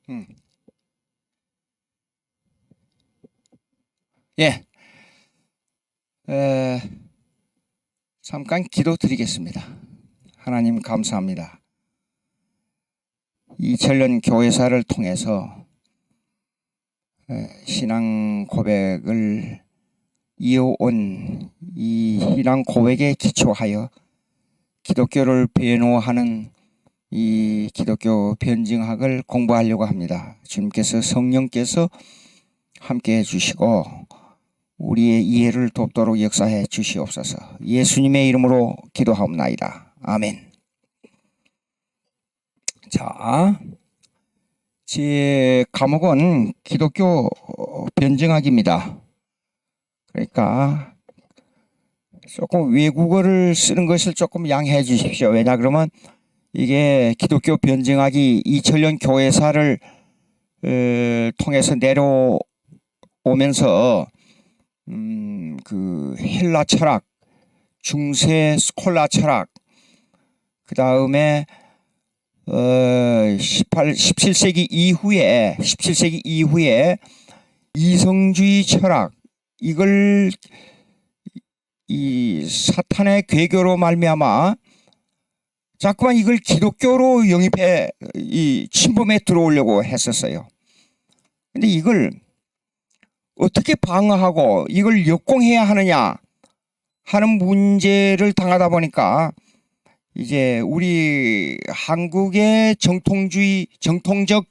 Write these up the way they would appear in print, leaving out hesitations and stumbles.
음. 예, 에, 잠깐 기도 드리겠습니다. 하나님 감사합니다. 2000년 교회사를 통해서 신앙 고백을 이어온 이 신앙 고백에 기초하여 기독교를 변호하는 이 기독교 변증학을 공부하려고 합니다. 주님께서 성령께서 함께 해주시고 우리의 이해를 돕도록 역사해 주시옵소서. 예수님의 이름으로 기도하옵나이다. 아멘. 자, 제 과목은 기독교 변증학입니다. 그러니까 조금 외국어를 쓰는 것을 조금 양해해 주십시오. 왜냐 그러면 이게 기독교 변증학이 2000년 교회사를 통해서 내려오면서 그 헬라 철학, 중세 스콜라 철학, 그 다음에 17세기 이후에 이성주의 철학, 이걸 이 사탄의 괴교로 말미암아 자꾸만 이걸 기독교로 영입해 이 침범해 들어오려고 했었어요. 근데 이걸 어떻게 방어하고 이걸 역공해야 하느냐 하는 문제를 당하다 보니까 이제 우리 한국의 정통적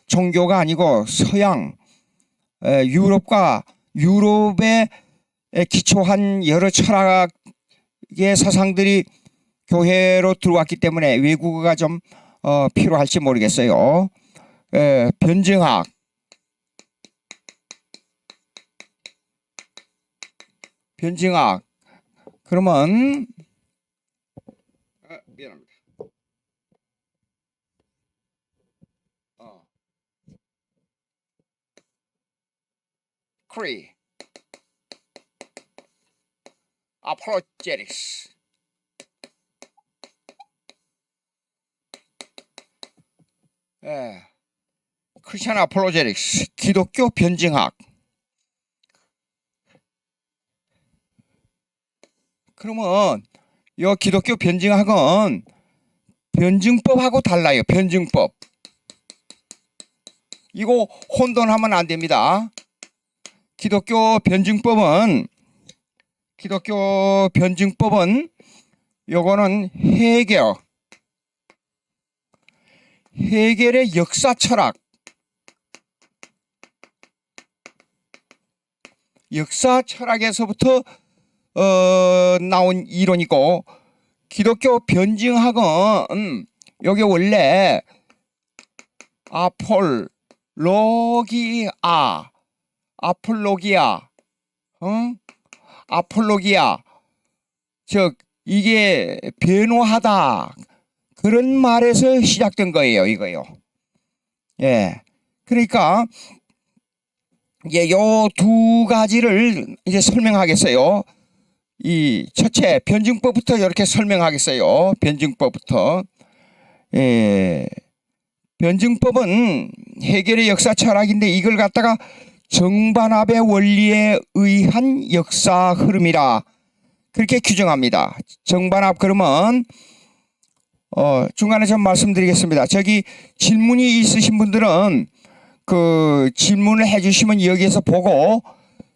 종교가 아니고 서양 유럽에 기초한 여러 철학의 사상들이 교회로 들어왔기 때문에 외국어가 좀 필요할지 모르겠어요. 변증학, 그러면 미안합니다. 크리 apologetics, 크리스천 아폴로제틱스, 기독교 변증학. 그러면 이 기독교 변증학은 변증법하고 달라요. 변증법. 이거 혼돈하면 안 됩니다. 기독교 변증법은 요거는 해결의 역사 철학, 역사 철학에서부터 나온 이론이고, 기독교 변증학은 여기 원래 아폴로기아, 즉 이게 변호하다, 그런 말에서 시작된 거예요, 이거요. 예, 그러니까 요 두 가지를 이제 설명하겠어요. 이 첫째 변증법부터 이렇게 설명하겠어요. 변증법부터. 변증법은 해결의 역사 철학인데 이걸 갖다가 정반합의 원리에 의한 역사 흐름이라 그렇게 규정합니다. 정반합 그러면 중간에 좀 말씀드리겠습니다. 저기 질문이 있으신 분들은 그 질문을 해주시면 여기에서 보고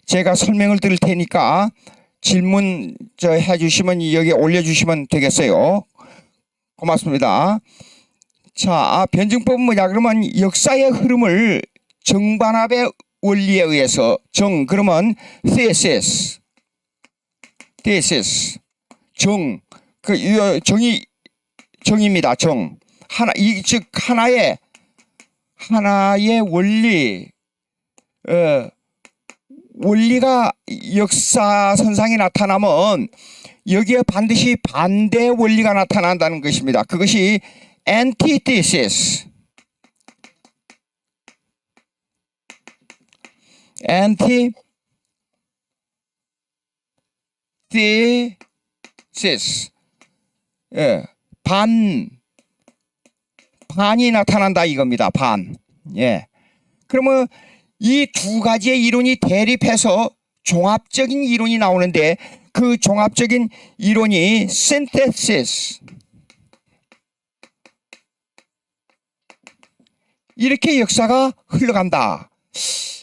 제가 설명을 드릴 테니까 질문 해주시면 여기 올려주시면 되겠어요. 고맙습니다. 자, 변증법은 뭐냐 그러면 역사의 흐름을 정반합의 원리에 의해서 그러면 thesis 정입니다. 즉 하나의 원리가 역사선상에 나타나면 여기에 반드시 반대 원리가 나타난다는 것입니다. 그것이 antithesis, 반이 나타난다 이겁니다. 반. 예. 그러면 이 두 가지의 이론이 대립해서 종합적인 이론이 나오는데 그 종합적인 이론이 synthesis. 이렇게 역사가 흘러간다.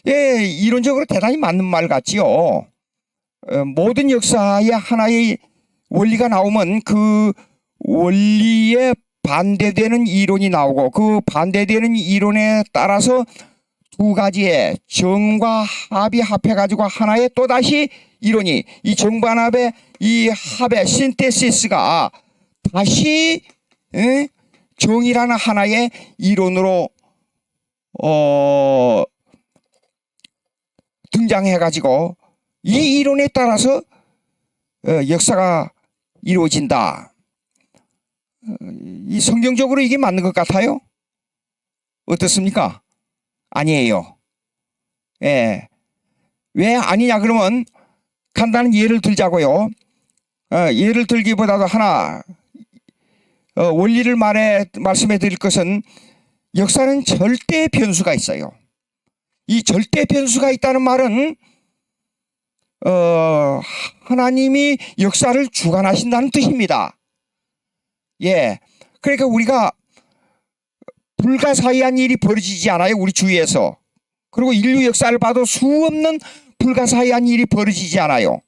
예, 이론적으로 대단히 맞는 말 같지요. 모든 역사에 하나의 원리가 나오면 그 원리에 반대되는 이론이 나오고 그 반대되는 이론에 따라서 두 가지의 정과 합이 합해가지고 하나의 또다시 이론이 이 정반합의 이 합의 신테시스가 다시 정이라는 하나의 이론으로 등장해가지고 이 이론에 따라서 역사가 이루어진다. 이 성경적으로 이게 맞는 것 같아요? 어떻습니까? 아니에요. 예. 왜 아니냐 그러면 간단한 예를 들자고요. 예를 들기보다도 하나 원리를 말씀해 드릴 것은 역사는 절대 변수가 있어요. 이 절대 변수가 있다는 말은 하나님이 역사를 주관하신다는 뜻입니다. 예. 그러니까 우리가 불가사의한 일이 벌어지지 않아요. 우리 주위에서. 그리고 인류 역사를 봐도 수없는 불가사의한 일이 벌어지지 않아요.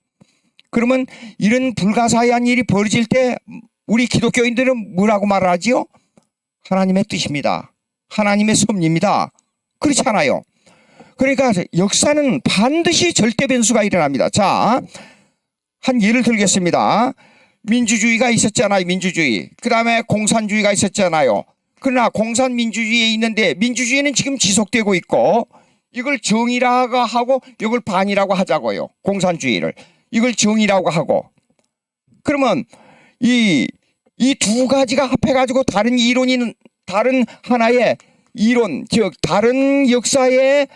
그러면 이런 불가사의한 일이 벌어질 때 우리 기독교인들은 뭐라고 말을 하지요? 하나님의 뜻입니다. 하나님의 섭리입니다. 그렇지 않아요. 그러니까 역사는 반드시 절대 변수가 일어납니다. 자, 한 예를 들겠습니다. 민주주의가 있었잖아요. 민주주의. 그 다음에 공산주의가 있었잖아요. 그러나 공산민주주의에 있는데 민주주의는 지금 지속되고 있고 이걸 정의라고 하고 이걸 반이라고 하자고요. 공산주의를. 이걸 정의라고 하고. 그러면 이 두 가지가 합해가지고 다른 이론이 다른 하나의 이론, 즉 다른 역사의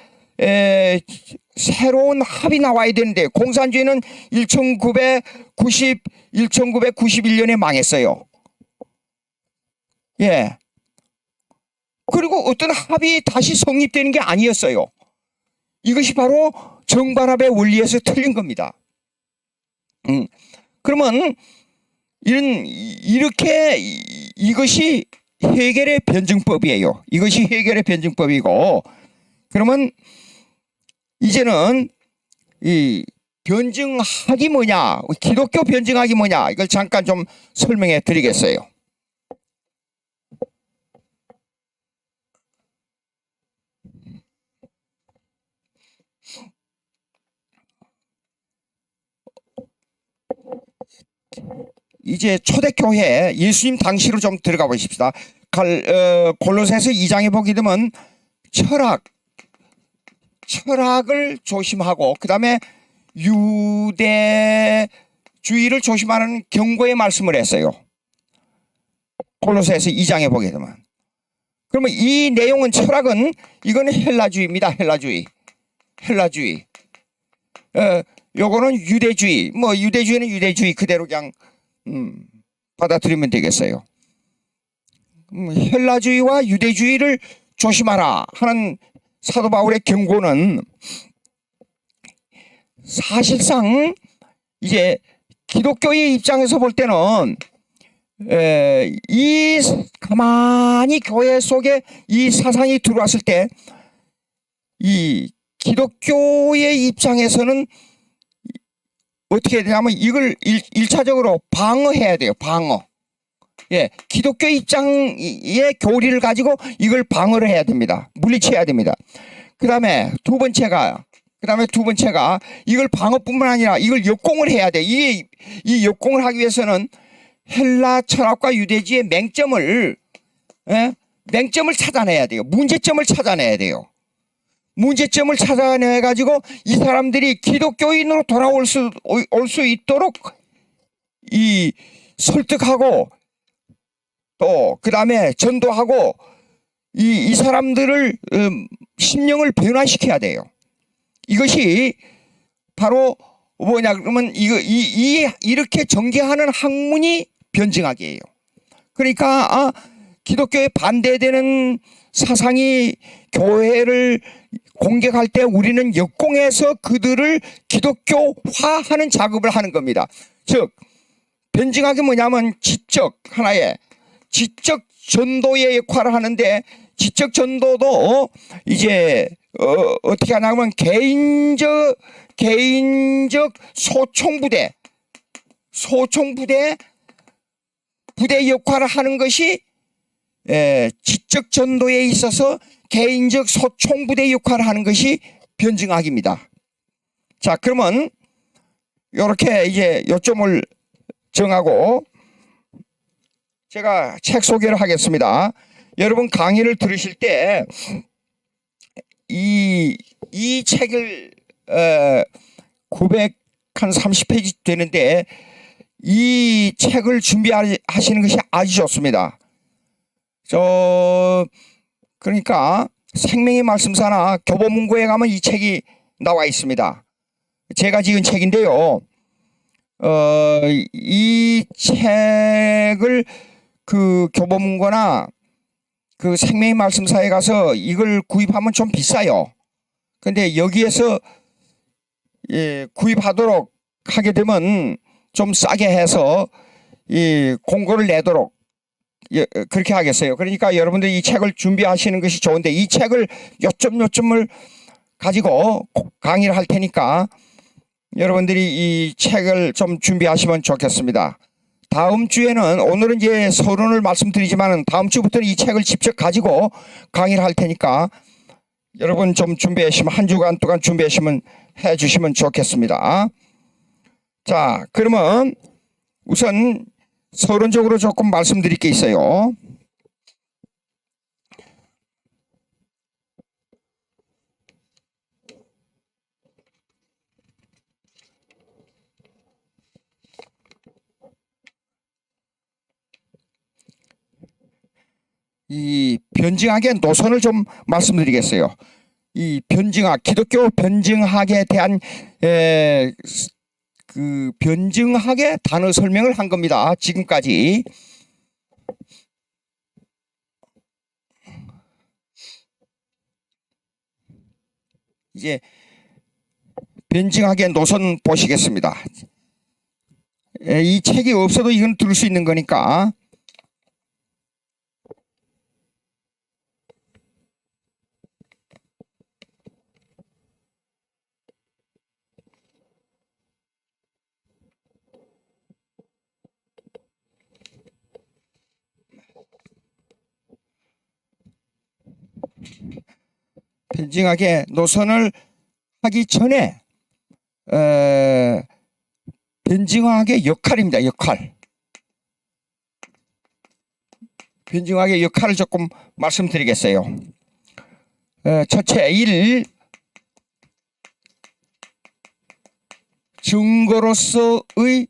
새로운 합이 나와야 되는데 공산주의는 1991년에 망했어요. 예. 그리고 어떤 합이 다시 성립되는 게 아니었어요. 이것이 바로 정반합의 원리에서 틀린 겁니다. 그러면 이렇게 이것이 해결의 변증법이에요. 이것이 해결의 변증법이고 그러면 이제는 이 변증학이 뭐냐, 기독교 변증학이 뭐냐 이걸 잠깐 좀 설명해 드리겠어요. 이제 초대교회 예수님 당시로 좀 들어가 보십시다. 골로새서 2장에 보게 되면 철학을 조심하고 그 다음에 유대주의를 조심하는 경고의 말씀을 했어요. 골로새서 2장에 보게 되면. 그러면 이 내용은 철학은 이거는 헬라주의입니다. 헬라주의. 요거는 유대주의. 뭐 유대주의는 유대주의 그대로 그냥 받아들이면 되겠어요. 헬라주의와 유대주의를 조심하라 하는 사도 바울의 경고는 사실상 이제 기독교의 입장에서 볼 때는 가만히 교회 속에 이 사상이 들어왔을 때 이 기독교의 입장에서는 어떻게 해야 되냐면 이걸 1차적으로 방어해야 돼요. 방어. 예, 기독교 입장의 교리를 가지고 이걸 방어를 해야 됩니다. 물리쳐야 됩니다. 그 다음에 두 번째가 이걸 방어뿐만 아니라 이걸 역공을 해야 돼. 이 역공을 하기 위해서는 헬라 철학과 유대주의 맹점을 찾아내야 돼요. 문제점을 찾아내야 돼요. 문제점을 찾아내 가지고 이 사람들이 기독교인으로 돌아올 수 있도록 이 설득하고 또 그다음에 전도하고 이 사람들을 심령을 변화시켜야 돼요. 이것이 바로 뭐냐 그러면 이렇게 전개하는 학문이 변증학이에요. 그러니까 기독교에 반대되는 사상이 교회를 공격할 때 우리는 역공해서 그들을 기독교화하는 작업을 하는 겁니다. 즉 변증학이 뭐냐면 하나의 지적 전도의 역할을 하는데, 지적 전도도 이제 어떻게 하냐면 개인적 부대 역할을 하는 것이 지적 전도에 있어서 개인적 소총부대 역할을 하는 것이 변증학입니다. 자, 그러면 이렇게 이제 요점을 정하고 제가 책 소개를 하겠습니다. 여러분 강의를 들으실 때 이 책을 930페이지 되는데 이 책을 준비하시는 것이 아주 좋습니다. 그러니까 생명의 말씀사나 교보문고에 가면 이 책이 나와 있습니다. 제가 지은 책인데요. 이 책을 그 교보문고나 그 생명의 말씀사에 가서 이걸 구입하면 좀 비싸요. 근데 여기에서 구입하도록 하게 되면 좀 싸게 해서 이 공고를 내도록 그렇게 하겠어요. 그러니까 여러분들이 이 책을 준비하시는 것이 좋은데, 이 책을 요점을 가지고 강의를 할 테니까 여러분들이 이 책을 좀 준비하시면 좋겠습니다. 다음 주에는, 오늘은 이제 서론을 말씀드리지만 다음 주부터는 이 책을 직접 가지고 강의를 할 테니까 여러분 좀 준비하시면, 한 주간 동안 준비하시면 해주시면 좋겠습니다. 자, 그러면 우선 서론적으로 조금 말씀드릴 게 있어요. 이 변증학의 노선을 좀 말씀드리겠어요. 이 변증학, 기독교 변증학에 대한 그 변증학의 단어 설명을 한 겁니다. 지금까지. 이제 변증학의 노선 보시겠습니다. 이 책이 없어도 이건 들을 수 있는 거니까. 변증학의 노선을 하기 전에 변증학의 역할입니다. 역할. 변증학의 역할을 조금 말씀드리겠어요. 첫째, 1. 증거로서의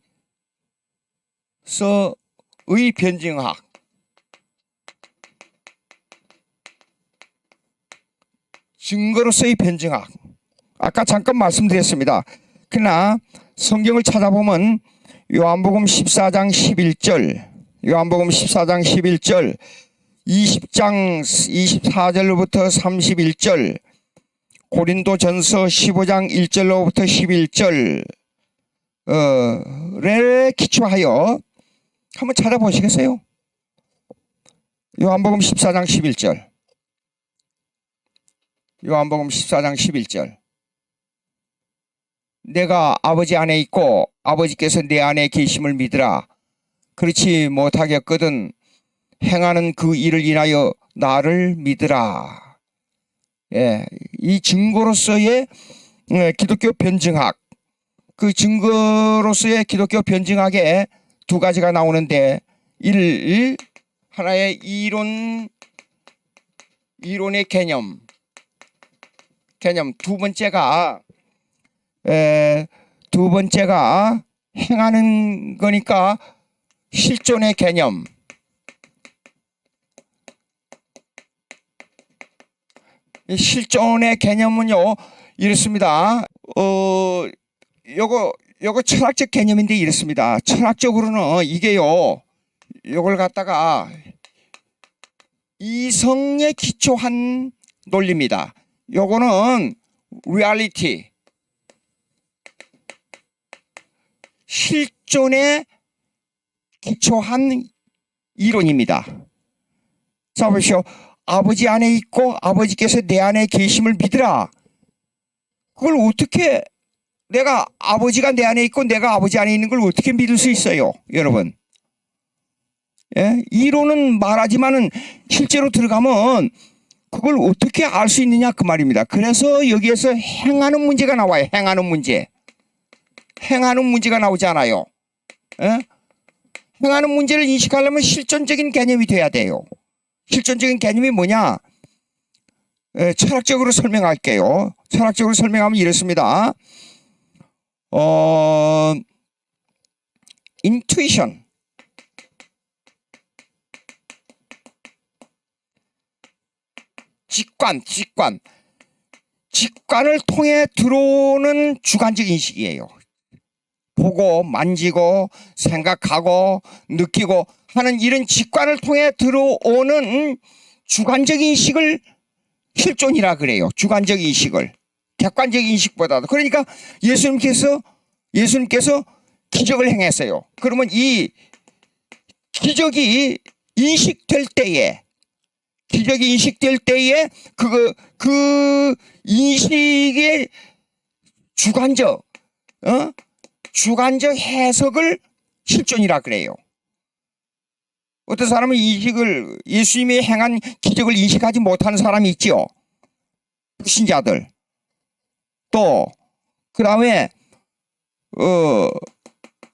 변증학. 증거로서의 변증학. 아까 잠깐 말씀드렸습니다. 그러나 성경을 찾아보면 요한복음 14장 11절, 요한복음 14장 11절, 20장 24절로부터 31절, 고린도전서 15장 1절로부터 11절에 기초하여 한번 찾아보시겠어요? 요한복음 14장 11절. 요한복음 14장 11절. 내가 아버지 안에 있고 아버지께서 내 안에 계심을 믿으라. 그렇지 못하겠거든 행하는 그 일을 인하여 나를 믿으라. 예, 이 증거로서의 기독교 변증학, 그 증거로서의 기독교 변증학에 두 가지가 나오는데, 1. 하나의 이론의 개념. 두 번째가 행하는 거니까 실존의 개념. 실존의 개념은요 이렇습니다. 요거 철학적 개념인데 이렇습니다. 철학적으로는 이게요, 요걸 갖다가 이성에 기초한 논리입니다. 요거는 리얼리티, 실존에 기초한 이론입니다. 자, 보시오. 아버지 안에 있고 아버지께서 내 안에 계심을 믿으라. 그걸 어떻게, 내가 아버지가 내 안에 있고 내가 아버지 안에 있는 걸 어떻게 믿을 수 있어요, 여러분? 예? 이론은 말하지만은 실제로 들어가면 그걸 어떻게 알 수 있느냐 그 말입니다. 그래서 여기에서 행하는 문제가 나와요. 행하는 문제. 행하는 문제가 나오잖아요. 예? 행하는 문제를 인식하려면 실존적인 개념이 돼야 돼요. 실존적인 개념이 뭐냐? 철학적으로 설명할게요. 철학적으로 설명하면 이렇습니다. 인투이션, 직관을 통해 들어오는 주관적 인식이에요. 보고 만지고 생각하고 느끼고 하는 이런 직관을 통해 들어오는 주관적 인식을 실존이라 그래요. 주관적 인식을. 객관적 인식보다도. 그러니까 예수님께서 기적을 행했어요. 그러면 이 기적이 인식될 때에 그 인식의 주관적 해석을 실존이라 그래요. 어떤 사람은 예수님이 행한 기적을 인식하지 못하는 사람이 있죠. 불신자들. 또 그다음에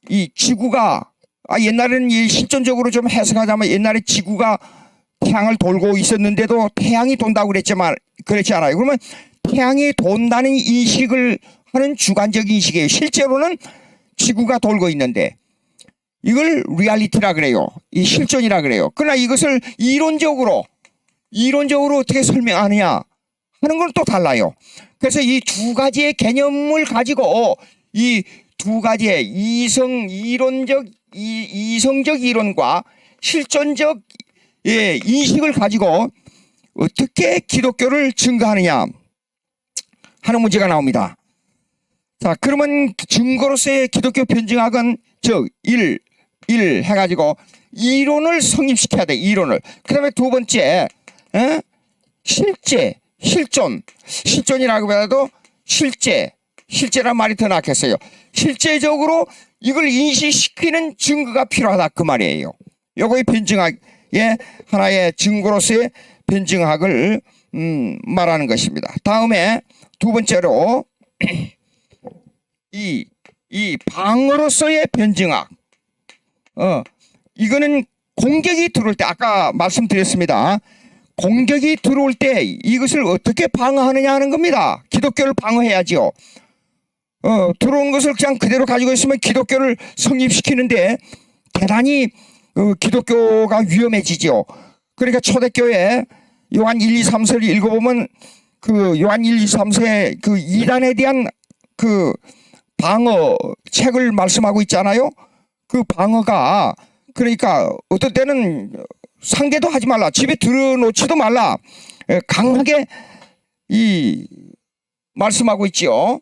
이 지구가 옛날에는 실존적으로 좀 해석하자면 옛날에 지구가 태양을 돌고 있었는데도 태양이 돈다고 그랬지 않아요. 그러면 태양이 돈다는 인식을 하는 주관적 인식이에요. 실제로는 지구가 돌고 있는데 이걸 리얼리티라 그래요. 이 실존이라 그래요. 그러나 이것을 이론적으로 어떻게 설명하느냐 하는 건 또 달라요. 그래서 이 두 가지의 개념을 가지고 이 두 가지의 이성적 이론과 실존적 인식을 가지고 어떻게 기독교를 증거하느냐 하는 문제가 나옵니다. 자, 그러면 증거로서의 기독교 변증학은 일 해가지고 이론을 성립시켜야 돼. 이론을. 그 다음에 두 번째 실존이라고 해도 실제란 말이 더 낫겠어요. 실제적으로 이걸 인식시키는 증거가 필요하다 그 말이에요. 요거의 변증학의 하나의 증거로서의 변증학을 말하는 것입니다. 다음에 두 번째로 이 방어로서의 변증학. 이거는 공격이 들어올 때, 아까 말씀드렸습니다. 공격이 들어올 때 이것을 어떻게 방어하느냐 하는 겁니다. 기독교를 방어해야죠. 들어온 것을 그냥 그대로 가지고 있으면 기독교를 성립시키는데 대단히 기독교가 위험해지죠. 그러니까 초대교회 요한 1, 2, 3서를 읽어보면 그 요한 1, 2, 3서의 그 이단에 대한 그 방어 책을 말씀하고 있잖아요. 그 방어가 그러니까 어떤 때는 상대도 하지 말라, 집에 들어놓지도 말라, 강하게 말씀하고 있죠.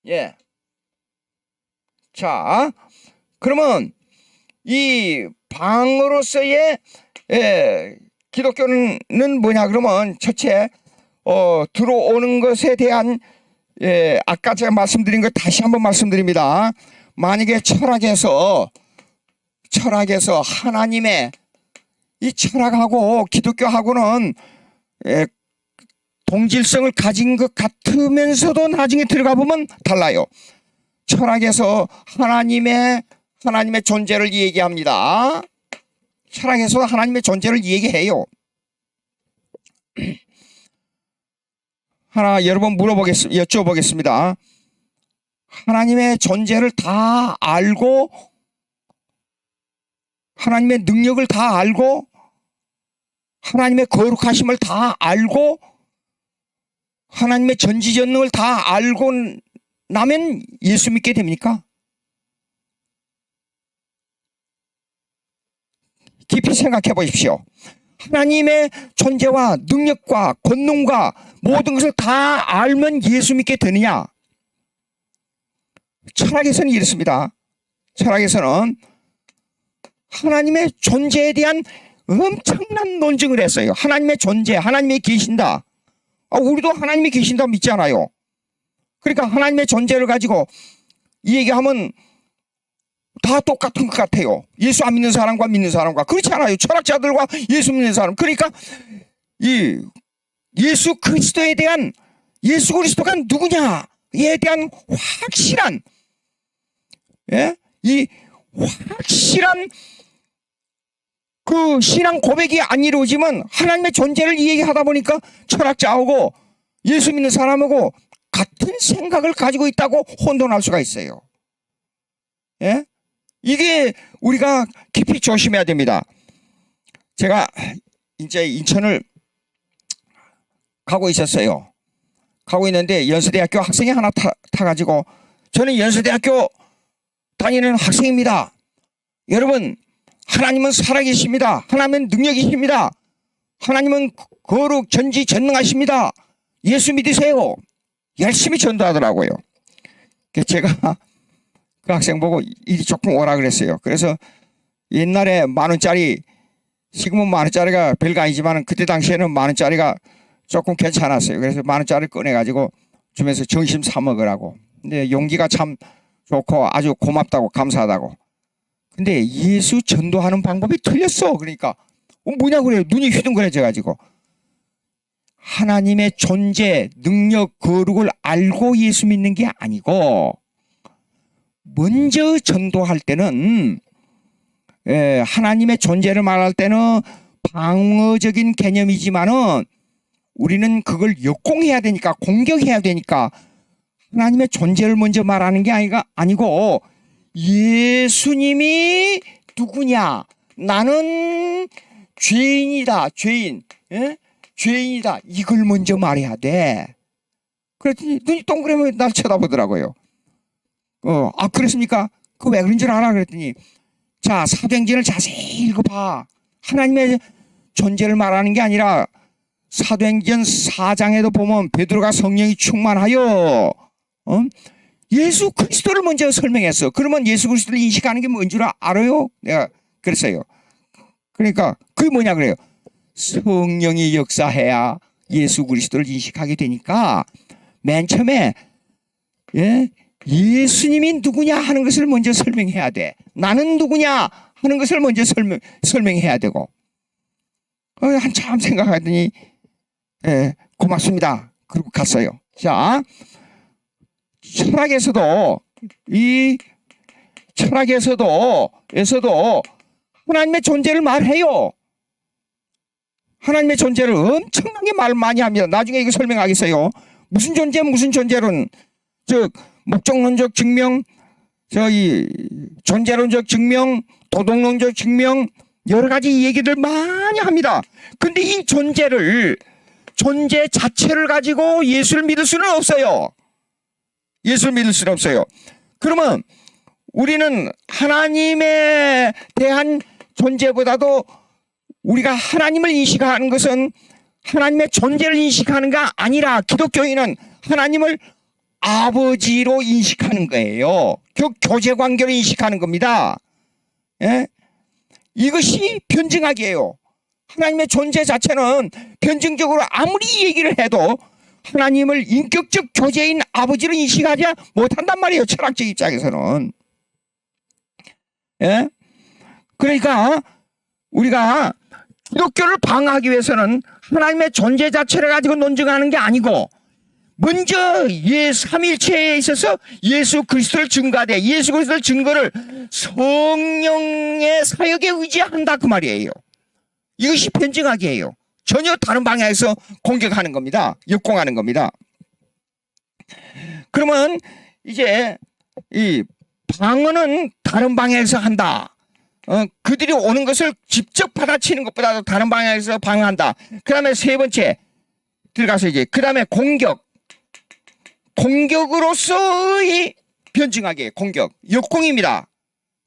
예. 자, 그러면 이 방어로서의 기독교는 뭐냐 그러면 첫째 들어오는 것에 대한 아까 제가 말씀드린 거 다시 한번 말씀드립니다. 만약에 철학에서 하나님의 이 철학하고 기독교하고는 동질성을 가진 것 같으면서도 나중에 들어가 보면 달라요. 철학에서 하나님의 존재를 얘기합니다. 철학에서 하나님의 존재를 얘기해요. 하나 여러 번 여쭤보겠습니다. 하나님의 존재를 다 알고 하나님의 능력을 다 알고 하나님의 거룩하심을 다 알고 하나님의 전지전능을 다 알고 나면 예수 믿게 됩니까? 깊이 생각해 보십시오. 하나님의 존재와 능력과 권능과 모든 것을 다 알면 예수 믿게 되느냐? 철학에서는 이렇습니다. 철학에서는 하나님의 존재에 대한 엄청난 논증을 했어요. 하나님의 존재, 하나님이 계신다. 우리도 하나님이 계신다 믿잖아요. 그러니까 하나님의 존재를 가지고 이 얘기하면 다 똑같은 것 같아요. 예수 안 믿는 사람과 믿는 사람과. 그렇지 않아요. 철학자들과 예수 믿는 사람. 그러니까 이 예수 그리스도에 대한, 예수 그리스도가 누구냐에 대한 확실한, 이 확실한 그 신앙 고백이 안 이루어지면 하나님의 존재를 이야기하다 보니까 철학자하고 예수 믿는 사람하고 같은 생각을 가지고 있다고 혼돈할 수가 있어요. 이게 우리가 깊이 조심해야 됩니다. 제가 이제 인천을 가고 있었어요. 가고 있는데 연세대학교 학생이 하나 타가지고, 저는 연세대학교 다니는 학생입니다. 여러분, 하나님은 살아계십니다. 하나님은 능력이십니다. 하나님은 거룩 전지전능하십니다. 예수 믿으세요. 열심히 전도하더라고요. 제가 그 학생 보고 이리 조금 오라 그랬어요. 그래서 옛날에 10,000원짜리, 지금은 10,000원짜리가 별거 아니지만 그때 당시에는 10,000원짜리가 조금 괜찮았어요. 그래서 10,000원짜리 꺼내가지고 주면서 점심 사 먹으라고. 근데 용기가 참 좋고 아주 고맙다고, 감사하다고. 근데 예수 전도하는 방법이 틀렸어. 그러니까 뭐냐고 그래요. 눈이 휘둥그레져가지고. 하나님의 존재, 능력, 거룩을 알고 예수 믿는 게 아니고, 먼저 전도할 때는, 하나님의 존재를 말할 때는 방어적인 개념이지만은 우리는 그걸 역공해야 되니까, 공격해야 되니까 하나님의 존재를 먼저 말하는 게 아니고, 예수님이 누구냐? 나는 죄인이다. 죄인. 죄인이다. 이걸 먼저 말해야 돼. 그랬더니 눈이 동그라미 날 쳐다보더라고요. 그렇습니까? 그거 왜 그런 줄 알아? 그랬더니, 자, 사도행전을 자세히 읽어봐. 하나님의 존재를 말하는 게 아니라 사도행전 4장에도 보면 베드로가 성령이 충만하여 예수 그리스도를 먼저 설명했어. 그러면 예수 그리스도를 인식하는 게 뭔 줄 알아요? 내가 그랬어요. 그러니까 그게 뭐냐 그래요. 성령이 역사해야 예수 그리스도를 인식하게 되니까 맨 처음에 예수님이 누구냐 하는 것을 먼저 설명해야 돼. 나는 누구냐 하는 것을 먼저 설명해야 되고. 한참 생각하더니 고맙습니다. 그리고 갔어요. 자, 철학에서도 하나님의 존재를 말해요. 하나님의 존재를 엄청나게 말 많이 합니다. 나중에 이거 설명하겠어요. 무슨 존재는 목적론적 증명, 존재론적 증명, 도덕론적 증명, 여러 가지 얘기들 많이 합니다. 근데 이 존재 자체를 가지고 예수를 믿을 수는 없어요. 예수를 믿을 수는 없어요. 그러면 우리는 하나님에 대한 존재보다도 우리가 하나님을 인식하는 것은 하나님의 존재를 인식하는 게 아니라 기독교인은 하나님을 아버지로 인식하는 거예요. 교제 관계로 인식하는 겁니다. 이것이 변증학이에요. 하나님의 존재 자체는 변증적으로 아무리 얘기를 해도 하나님을 인격적 교제인 아버지로 인식하지 못한단 말이에요. 철학적 입장에서는. 그러니까 우리가 기독교를 방어하기 위해서는 하나님의 존재 자체를 가지고 논증하는 게 아니고 먼저 삼위일체에 있어서 예수 그리스도를 증거하되 예수 그리스도를 증거를 성령의 사역에 의지한다 그 말이에요. 이것이 변증학이에요. 전혀 다른 방향에서 공격하는 겁니다. 역공하는 겁니다. 그러면 이제 이 방어는 다른 방향에서 한다. 그들이 오는 것을 직접 받아치는 것보다도 다른 방향에서 방어한다. 그 다음에 세 번째 들어가서 이제 그 다음에 공격으로서의 변증하게 공격, 역공입니다.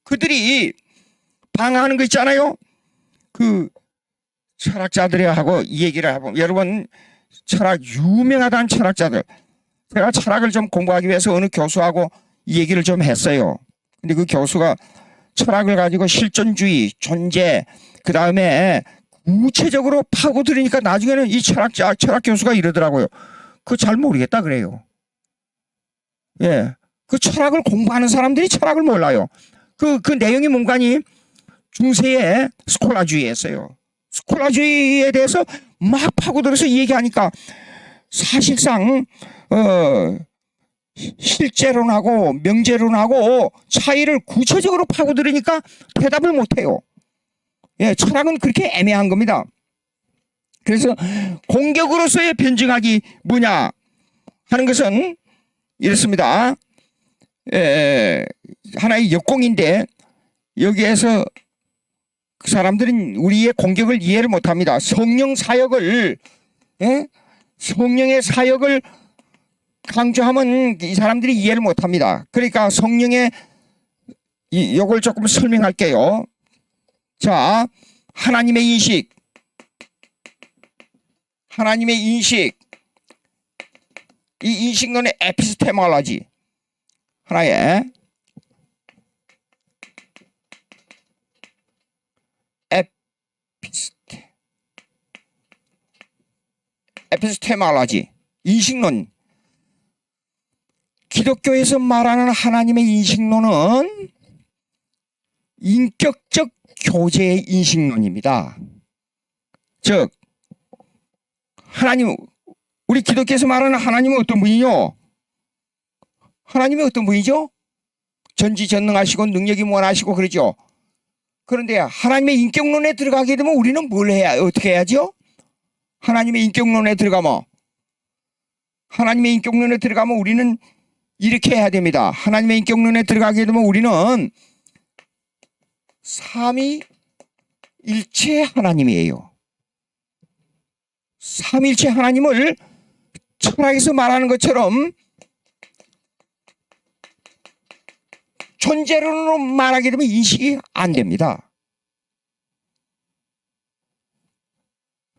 그들이 방어하는 거 있잖아요. 그 철학자들하고 이 얘기를 하고, 여러분 철학 유명하다는 철학자들, 제가 철학을 좀 공부하기 위해서 어느 교수하고 이 얘기를 좀 했어요. 근데 그 교수가 철학을 가지고 실존주의, 존재, 그 다음에 구체적으로 파고들으니까 나중에는 이 철학 교수가 이러더라고요. 그거 잘 모르겠다 그래요. 예. 그 철학을 공부하는 사람들이 철학을 몰라요. 그 내용이 뭔가니 중세의 스콜라주의였어요. 스콜라주의에 대해서 막 파고들어서 얘기하니까 사실상 실제론하고 명제론하고 차이를 구체적으로 파고들으니까 대답을 못해요. 예, 철학은 그렇게 애매한 겁니다. 그래서 공격으로서의 변증학이 뭐냐 하는 것은 이렇습니다. 하나의 역공인데 여기에서 그 사람들은 우리의 공격을 이해를 못합니다. 성령 사역을, 성령의 사역을 강조하면 이 사람들이 이해를 못합니다. 그러니까 성령의 이걸 조금 설명할게요. 자, 하나님의 인식, 이 인식론의 에피스테몰로지, 하나의 에피스테몰로지, 인식론. 기독교에서 말하는 하나님의 인식론은 인격적 교제의 인식론입니다. 즉 하나님, 우리 기독교에서 말하는 하나님은 어떤 분이요? 하나님이 어떤 분이죠? 전지전능하시고 능력이 무한하시고 그러죠. 그런데 하나님의 인격론에 들어가게 되면 우리는 뭘 해야, 어떻게 해야죠? 하나님의 인격론에 들어가면 우리는 이렇게 해야 됩니다. 하나님의 인격론에 들어가게 되면 우리는 삼위일체 하나님이에요. 삼위일체 하나님을 철학에서 말하는 것처럼 존재론으로 말하게 되면 인식이 안 됩니다.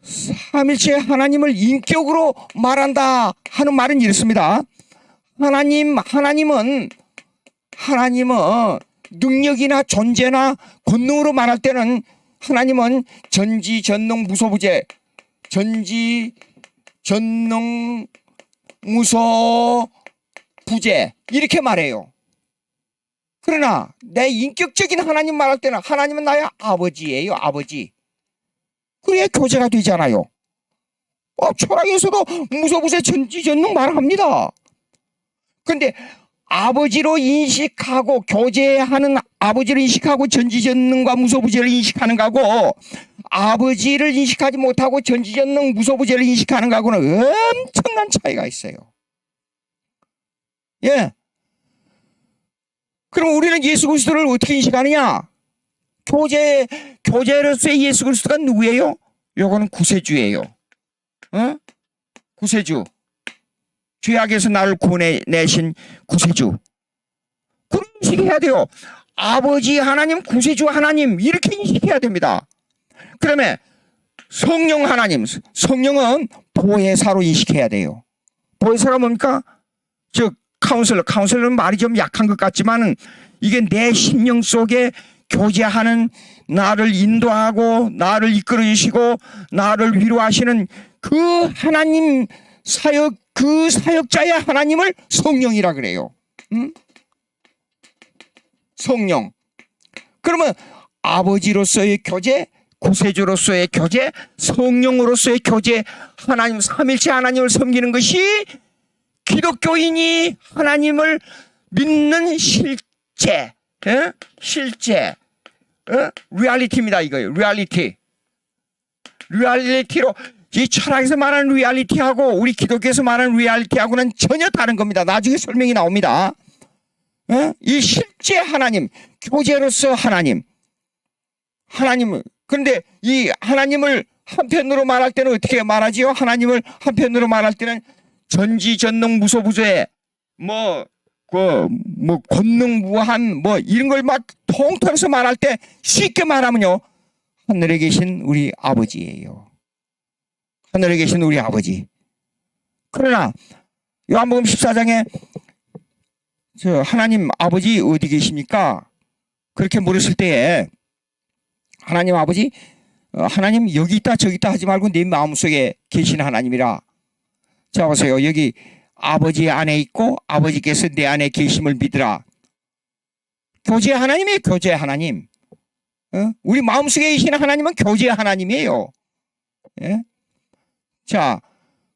삼위일체 하나님을 인격으로 말한다 하는 말은 이렇습니다. 하나님은 능력이나 존재나 권능으로 말할 때는 하나님은 전지 전능 무소부재, 전지 전능 무소부재 이렇게 말해요. 그러나 내 인격적인 하나님 말할 때는 하나님은 나의 아버지예요. 아버지. 그래야 교제가 되잖아요. 철학에서도 무소부재 전지 전능 말합니다. 그런데 아버지로 인식하고 교제하는, 아버지를 인식하고 전지전능과 무소부재를 인식하는 거하고 아버지를 인식하지 못하고 전지전능 무소부재를 인식하는 거하고는 엄청난 차이가 있어요. 예. 그럼 우리는 예수 그리스도를 어떻게 인식하느냐? 교제로서의 예수 그리스도가 누구예요? 요거는 구세주예요. 구세주. 죄악에서 나를 구원해내신 구세주. 그런 인식해야 돼요. 아버지 하나님, 구세주 하나님 이렇게 인식해야 됩니다. 그 다음에 성령 하나님, 성령은 보혜사로 인식해야 돼요. 보혜사가 뭡니까? 즉 카운슬러는 말이 좀 약한 것 같지만 이게 내 심령 속에 교제하는, 나를 인도하고 나를 이끌어 주시고 나를 위로하시는 그 하나님 사역, 그 사역자의 하나님을 성령이라 그래요. 성령. 그러면 아버지로서의 교제, 구세주로서의 교제, 성령으로서의 교제, 하나님 삼일체 하나님을 섬기는 것이 기독교인이 하나님을 믿는 실제, 리얼리티입니다. 이거예요. 리얼리티로, 이 철학에서 말하는 리얼리티하고 우리 기독교에서 말하는 리얼리티하고는 전혀 다른 겁니다. 나중에 설명이 나옵니다. 이 실제 하나님, 교제로서 하나님은, 그런데 이 하나님을 한편으로 말할 때는 어떻게 말하지요? 하나님을 한편으로 말할 때는 전지전능 무소부재, 권능 무한, 이런 걸 막 통틀어서 말할 때 쉽게 말하면요, 하늘에 계신 우리 아버지예요. 하늘에 계신 우리 아버지. 그러나 요한복음 14장에 저 하나님 아버지 어디 계십니까? 그렇게 물었을 때에 하나님 아버지, 하나님 여기 있다 저기 있다 하지 말고 내 마음속에 계신 하나님이라. 자 보세요. 여기 아버지 안에 있고 아버지께서 내 안에 계심을 믿으라. 교제 하나님이에요. 교제 하나님. 우리 마음속에 계신 하나님은 교제 하나님이에요. 예? 자,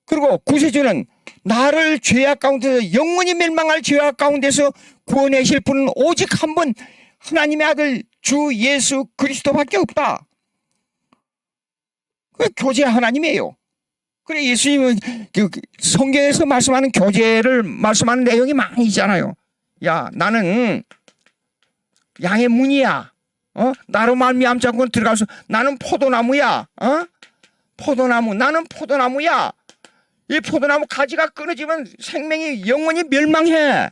그리고 구세주는 나를 죄악 가운데서 영원히 멸망할 죄악 가운데서 구원하실 분은 오직 한 분 하나님의 아들 주 예수 그리스도밖에 없다. 그 교제 하나님이에요. 그래 예수님은 성경에서 말씀하는 교제를 말씀하는 내용이 많이 있잖아요. 야, 나는 양의 문이야. 나로 말미암지 않고 들어가서 나는 포도나무야. 포도나무. 나는 포도나무야. 이 포도나무 가지가 끊어지면 생명이 영원히 멸망해.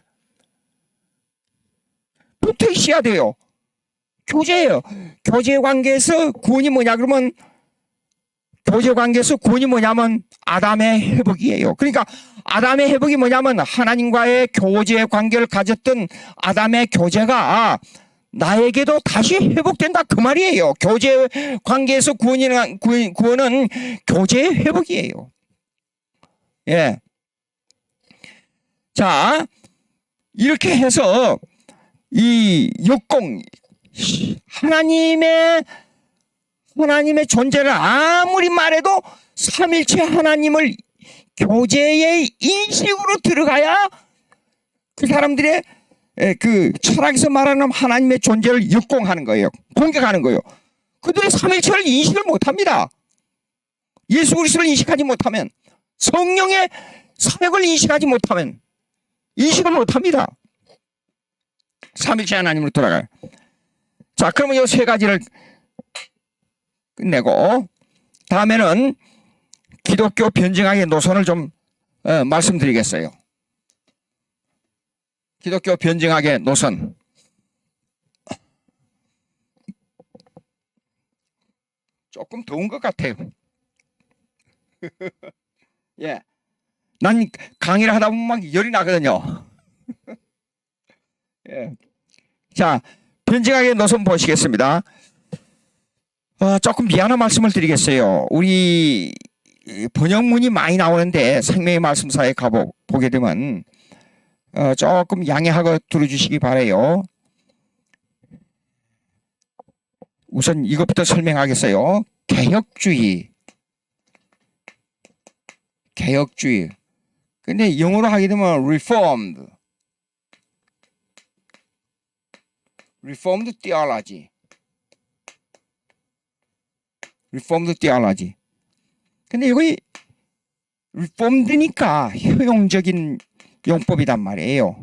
붙어 있어야 돼요. 교제예요. 교제 관계에서 구원이 뭐냐 그러면 교제 관계에서 구원이 뭐냐면 아담의 회복이에요. 그러니까 아담의 회복이 뭐냐면 하나님과의 교제 관계를 가졌던 아담의 교제가 나에게도 다시 회복된다 그 말이에요. 교제 관계에서 구원은 교제의 회복이에요. 예. 자, 이렇게 해서 이 역공 하나님의 존재를 아무리 말해도 삼일체 하나님을 교제의 인식으로 들어가야 그 사람들의 그 철학에서 말하는 하나님의 존재를 역공하는 거예요. 공격하는 거예요. 그들의 삼일체를 인식을 못합니다. 예수 그리스도를 인식하지 못하면, 성령의 사역을 인식하지 못하면 인식을 못합니다. 삼일체 하나님으로 돌아가요. 자, 그러면 이 세 가지를 끝내고 다음에는 기독교 변증학의 노선을 좀 말씀드리겠어요. 기독교 변증학의 노선. 조금 더운 것 같아요. 예, 난 강의를 하다 보면 막 열이 나거든요. 예. 자, 변증학의 노선 보시겠습니다. 조금 미안한 말씀을 드리겠어요. 우리 번역문이 많이 나오는데 생명의 말씀사에 가보게 되면 조금 양해하고 들어주시기 바라요. 우선 이것부터 설명하겠어요. 개혁주의. 근데 영어로 하게 되면 reformed theology. 근데 여기 reformed니까 효용적인 용법이란 말이에요.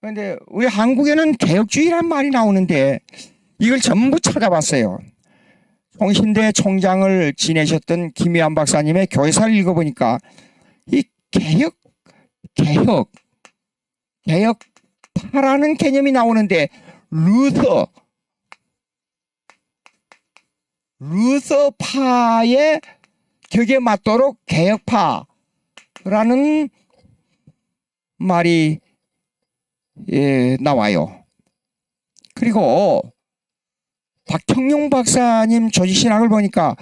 그런데 우리 한국에는 개혁주의란 말이 나오는데 이걸 전부 찾아봤어요. 총신대 총장을 지내셨던 김혜환 박사님의 교회사를 읽어보니까 이 개혁파라는 개념이 나오는데 루서파의 격에 맞도록 개혁파라는 말이 나와요. 그리고 박형용 박사님 조지신학을 보니까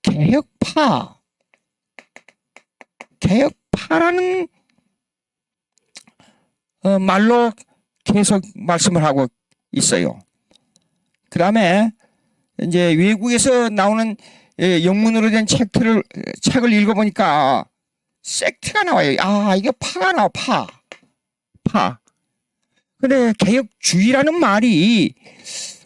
개혁파라는 말로 계속 말씀을 하고 있어요. 그 다음에 이제 외국에서 나오는 영문으로 된 책을 읽어보니까 섹트가 나와요. 이게 파가 나와, 파. 근데 개혁주의라는 말이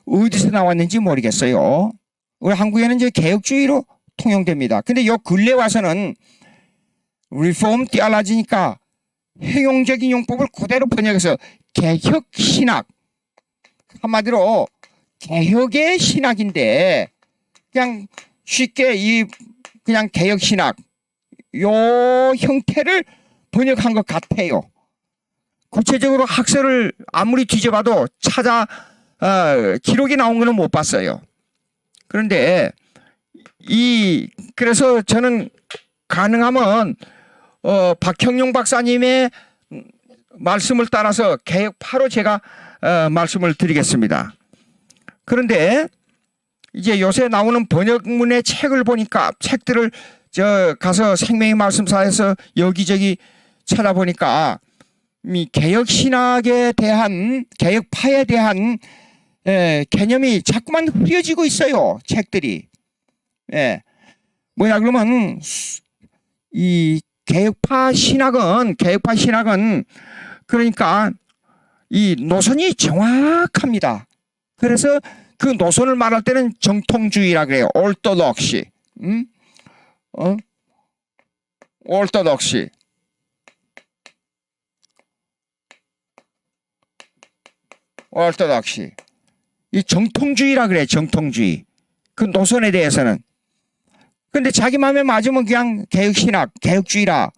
어디서 나왔는지 모르겠어요. 우리 한국에는 이제 개혁주의로 통용됩니다. 근데 요 근래 와서는 리폼 theology니까 효용적인 용법을 그대로 번역해서 개혁신학. 한마디로 개혁의 신학인데 그냥 쉽게 그냥 개혁신학 요 형태를 번역한 것 같아요. 구체적으로 학설을 아무리 뒤져봐도 기록이 나온 거는 못 봤어요. 그런데 그래서 저는 가능하면 박형용 박사님의 말씀을 따라서 개혁파로 제가 말씀을 드리겠습니다. 그런데 이제 요새 나오는 번역문의 책을 보니까 책들을 가서 생명의 말씀사에서 여기저기 찾아보니까 이 개혁신학에 대한 개혁파에 대한 개념이 자꾸만 흐려지고 있어요. 책들이. 뭐야 그러면 이 개혁파 신학은 그러니까 이 노선이 정확합니다. 그래서 그 노선을 말할 때는 정통주의라 그래요. orthodoxy. orthodoxy. orthodoxy. 이 정통주의라 그래. 정통주의. 그 노선에 대해서는. 근데 자기 마음에 맞으면 그냥 개혁신학, 개혁주의라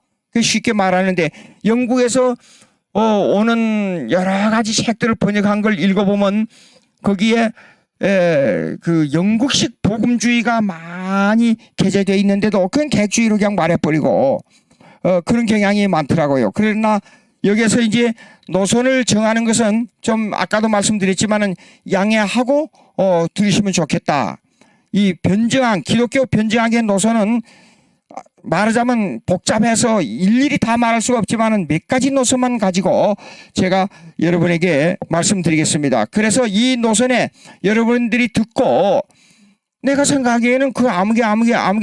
쉽게 말하는데 영국에서 오는 여러 가지 책들을 번역한 걸 읽어보면 거기에 그 영국식 복음주의가 많이 게재되어 있는데도 그건 개혁주의로 그냥 말해버리고 그런 경향이 많더라고요. 그러나 여기에서 이제 노선을 정하는 것은 좀 아까도 말씀드렸지만은 양해하고 들으시면 좋겠다. 이 변증학, 기독교 변증학의 노선은 말하자면 복잡해서 일일이 다 말할 수가 없지만은 몇 가지 노선만 가지고 제가 여러분에게 말씀드리겠습니다. 그래서 이 노선에 여러분들이 듣고 내가 생각하기에는 그 아무개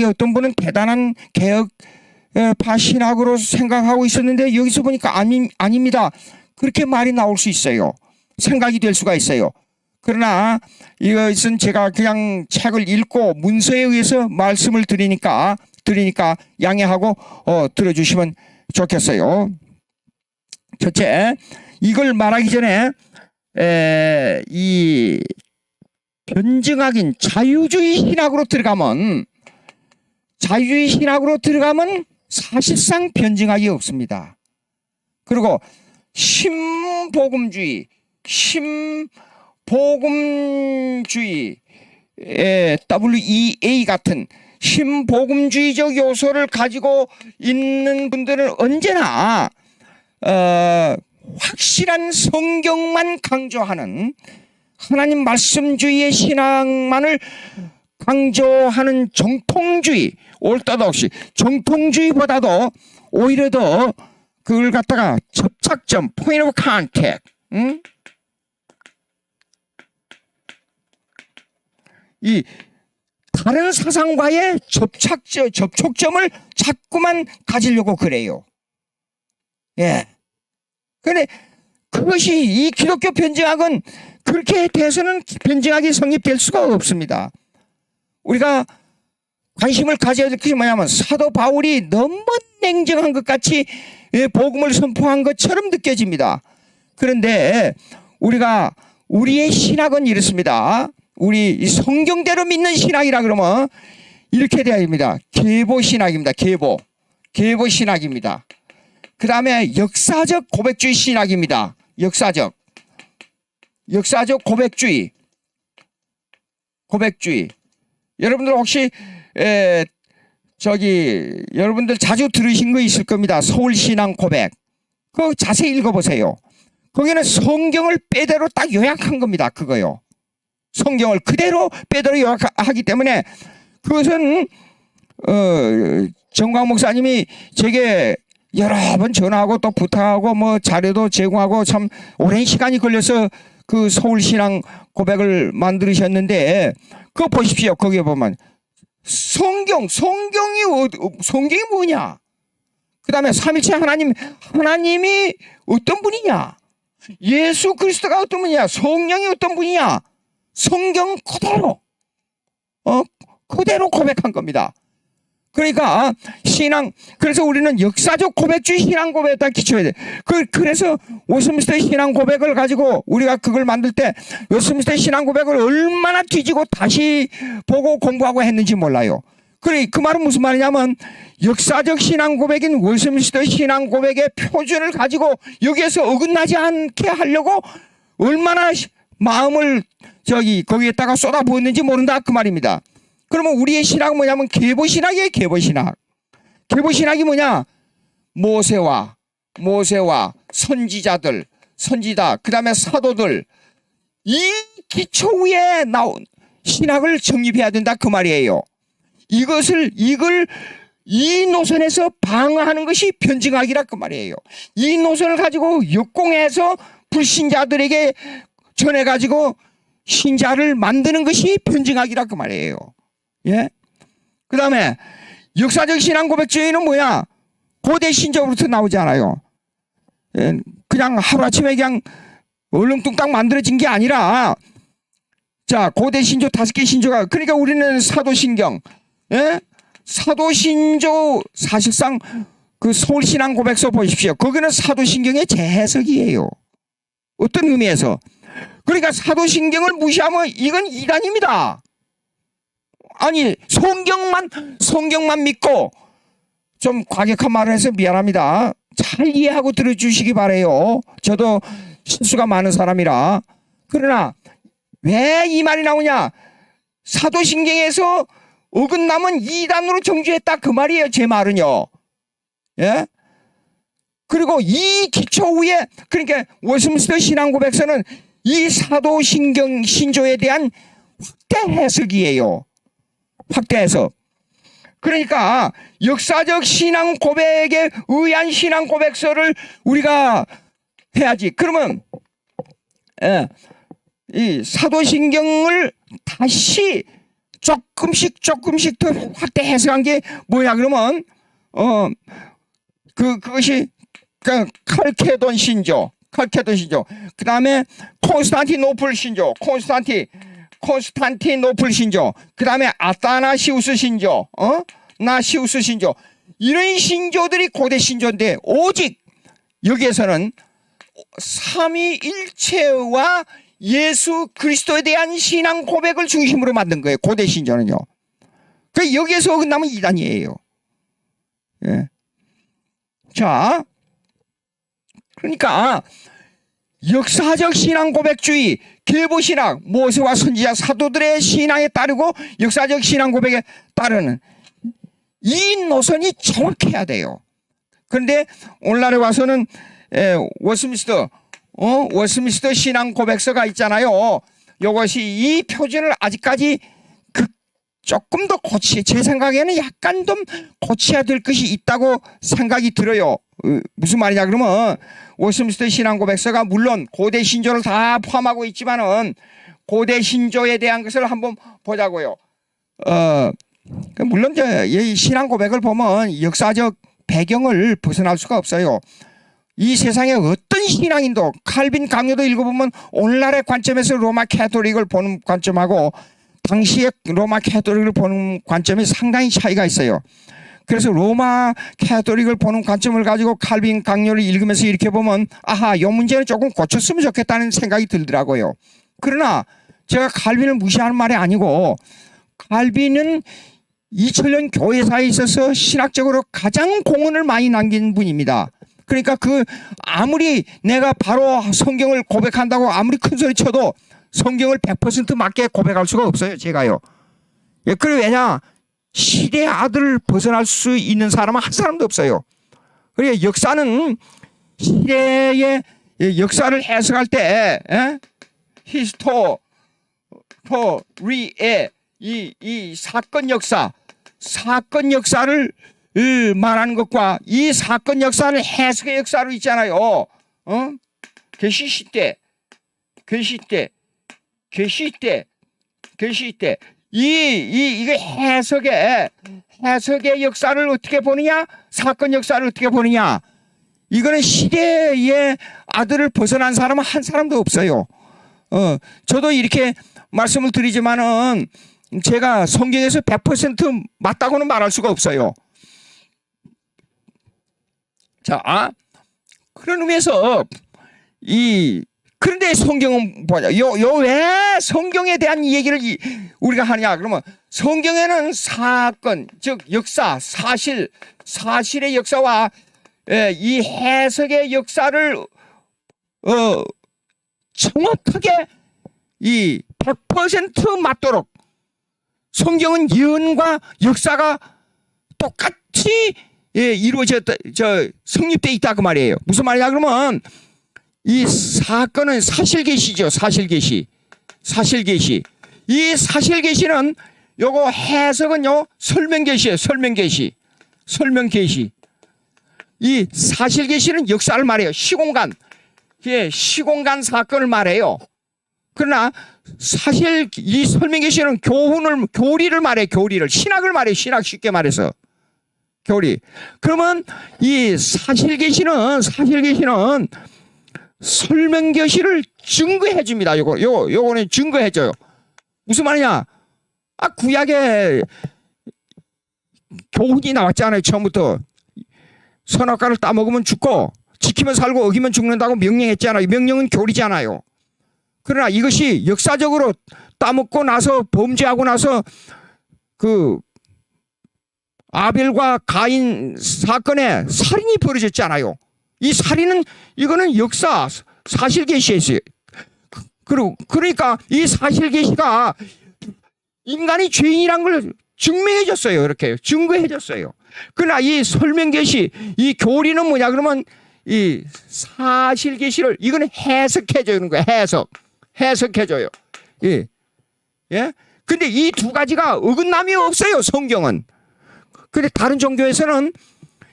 어떤 분은 대단한 개혁파 신학으로 생각하고 있었는데 여기서 보니까 아닙니다. 그렇게 말이 나올 수 있어요. 생각이 될 수가 있어요. 그러나 이것은 제가 그냥 책을 읽고 문서에 의해서 말씀을 드리니까 양해하고 들어주시면 좋겠어요. 첫째, 이걸 말하기 전에 이 변증학인 자유주의 신학으로 들어가면 사실상 변증학이 없습니다. 그리고 신복음주의 WEA 같은 신복음주의적 요소를 가지고 있는 분들은 언제나 확실한 성경만 강조하는 하나님 말씀주의의 신앙만을 강조하는 정통주의, orthodoxy, 정통주의보다도 오히려 더 그걸 갖다가 접착점, point of contact, 이 다른 사상과의 접촉점을 자꾸만 가지려고 그래요. 그런데 그것이 이 기독교 변증학은 그렇게 돼서는 변증학이 성립될 수가 없습니다. 우리가 관심을 가져야 될 것이 뭐냐면 사도 바울이 너무 냉정한 것 같이 복음을 선포한 것처럼 느껴집니다. 그런데 우리의 신학은 이렇습니다. 우리 성경대로 믿는 신학이라 그러면 이렇게 돼야 됩니다. 계보신학입니다. 계보신학입니다. 그 다음에 역사적 고백주의 신학입니다. 역사적 고백주의. 여러분들 혹시 여러분들 자주 들으신 거 있을 겁니다. 서울신앙 고백. 그거 자세히 읽어보세요. 거기는 성경을 빼대로 딱 요약한 겁니다. 그거요. 성경을 그대로 빼대로 요약하기 때문에 그것은 정광 목사님이 제게 여러 번 전화하고 또 부탁하고 뭐 자료도 제공하고 참 오랜 시간이 걸려서 그 서울신앙 고백을 만드셨는데 그거 보십시오. 거기에 보면 성경이 뭐냐? 그 다음에 삼일체 하나님이 어떤 분이냐? 예수 그리스도가 어떤 분이냐? 성령이 어떤 분이냐? 성경 그대로 고백한 겁니다. 그러니까 그래서 우리는 역사적 고백주의 신앙 고백에 딱 기초해야 돼. 그래서 웨스민스터 신앙 고백을 가지고 우리가 그걸 만들 때 웨스민스터 신앙 고백을 얼마나 뒤지고 다시 보고 공부하고 했는지 몰라요. 그 말은 무슨 말이냐면 역사적 신앙 고백인 웨스민스터 신앙 고백의 표준을 가지고 여기에서 어긋나지 않게 하려고 얼마나 마음을 거기에다가 쏟아부었는지 모른다 그 말입니다. 그러면 우리의 신학은 뭐냐면 계보신학이에요. 계보신학. 계보신학이 뭐냐? 모세와 선지자 그 다음에 사도들 이 기초 위에 나온 신학을 정립해야 된다 그 말이에요. 이 노선에서 방어하는 것이 변증학이라 그 말이에요. 이 노선을 가지고 역공해서 불신자들에게 전해가지고 신자를 만드는 것이 변증학이라 그 말이에요. 예? 그 다음에 역사적 신앙 고백주의는 뭐야? 고대 신조부터 나오지 않아요. 예? 그냥 하루아침에 그냥 얼렁뚱땅 만들어진 게 아니라 자 고대 신조 5개 신조가 그러니까 우리는 사도신경 예? 사도신조 사실상 그 서울신앙 고백서 보십시오. 거기는 사도신경의 재해석이에요. 어떤 의미에서 그러니까 사도신경을 무시하면 이건 이단입니다. 아니 성경만 믿고 좀 과격한 말을 해서 미안합니다. 잘 이해하고 들어주시기 바래요. 저도 실수가 많은 사람이라. 그러나 왜 이 말이 나오냐? 사도신경에서 어긋나면 이단으로 정죄했다 그 말이에요. 제 말은요. 예? 그리고 이 기초 위에 그러니까 웨스민스터 신앙고백서는 이 사도신경 신조에 대한 확대 해석이에요. 확대 해석. 그러니까 역사적 신앙 고백에 의한 신앙 고백서를 우리가 해야지. 그러면 이 사도신경을 다시 조금씩 더 확대 해석한 게 뭐야? 그러면 그것이 칼케돈 신조. 그 다음에 콘스탄티노플 신조. 콘스탄티노플 신조. 그 다음에 아타나시우스 신조. 나시우스 신조. 이런 신조들이 고대 신조인데 오직 여기에서는 삼위일체와 예수 그리스도에 대한 신앙 고백을 중심으로 만든 거예요. 고대 신조는요. 그 여기에서 어긋나면 이단이에요. 예. 자, 그러니까 역사적 신앙 고백주의, 계보신학, 모세와 선지자 사도들의 신앙에 따르고 역사적 신앙 고백에 따르는 이 노선이 정확해야 돼요. 그런데 오늘날에 와서는 웨스민스터 신앙 고백서가 있잖아요. 이것이 이 표준을 아직까지 조금 더 제 생각에는 약간 좀 고쳐야 될 것이 있다고 생각이 들어요. 무슨 말이냐 그러면 웨스민스터 신앙 고백서가 물론 고대 신조를 다 포함하고 있지만은 고대 신조에 대한 것을 한번 보자고요. 물론 이 신앙 고백을 보면 역사적 배경을 벗어날 수가 없어요. 이 세상에 어떤 신앙인도 칼빈 강요도 읽어보면 오늘날의 관점에서 로마 캐톨릭을 보는 관점하고 당시의 로마 캐톨릭을 보는 관점이 상당히 차이가 있어요. 그래서 로마 캐톨릭을 보는 관점을 가지고 칼빈 강요를 읽으면서 이렇게 보면 아하, 이 문제는 조금 고쳤으면 좋겠다는 생각이 들더라고요. 그러나 제가 칼빈을 무시하는 말이 아니고 칼빈은 2000년 교회사에 있어서 신학적으로 가장 공헌을 많이 남긴 분입니다. 그러니까 아무리 내가 바로 성경을 고백한다고 아무리 큰 소리 쳐도 성경을 100% 맞게 고백할 수가 없어요. 제가요. 예, 그리고 왜냐? 시대의 아들을 벗어날 수 있는 사람은 한 사람도 없어요. 그러니까 역사는 시대의 역사를 해석할 때 히스토리의 이 사건 역사를 말하는 것과 이 사건 역사는 해석의 역사로 있잖아요. 계시 때 이게 해석의 역사를 어떻게 보느냐, 사건 역사를 어떻게 보느냐. 이거는 시대의 아들을 벗어난 사람은 한 사람도 없어요. 저도 이렇게 말씀을 드리지만은 제가 성경에서 100% 맞다고는 말할 수가 없어요. 자, 그런 의미에서 그런데 성경은 뭐냐? 왜 성경에 대한 얘기를 우리가 하냐? 그러면 성경에는 사건, 즉 역사, 사실의 역사와 이 해석의 역사를 정확하게 이 100% 맞도록 성경은 예언과 역사가 똑같이 성립되어 있다 그 말이에요. 무슨 말이냐 그러면 이 사건은 사실계시죠. 사실계시. 이 사실계시는 요거 해석은요 설명계시예요. 설명계시. 이 사실계시는 역사를 말해요. 시공간. 시공간 사건을 말해요. 그러나 사실 이 설명계시는 교리를 말해요. 신학을 말해요. 신학 쉽게 말해서. 교리. 그러면 이 사실계시는 설명계시를 증거해 줍니다. 요거는 증거해 줘요. 무슨 말이냐? 구약에 교훈이 나왔잖아요. 처음부터. 선악과를 따먹으면 죽고 지키면 살고 어기면 죽는다고 명령했잖아요. 명령은 교리잖아요. 그러나 이것이 역사적으로 따먹고 나서 범죄하고 나서 그 아벨과 가인 사건에 살인이 벌어졌잖아요. 이 살인은 이거는 역사 사실계시였어요. 그러니까 이 사실계시가 인간이 죄인이란 걸 증명해줬어요. 이렇게 증거해줬어요. 그러나 이 설명계시, 이 교리는 뭐냐 그러면 이 사실계시를 이거는 해석해주는 거예요. 해석해줘요. 예. 근데 이 두 가지가 어긋남이 없어요. 성경은. 근데 다른 종교에서는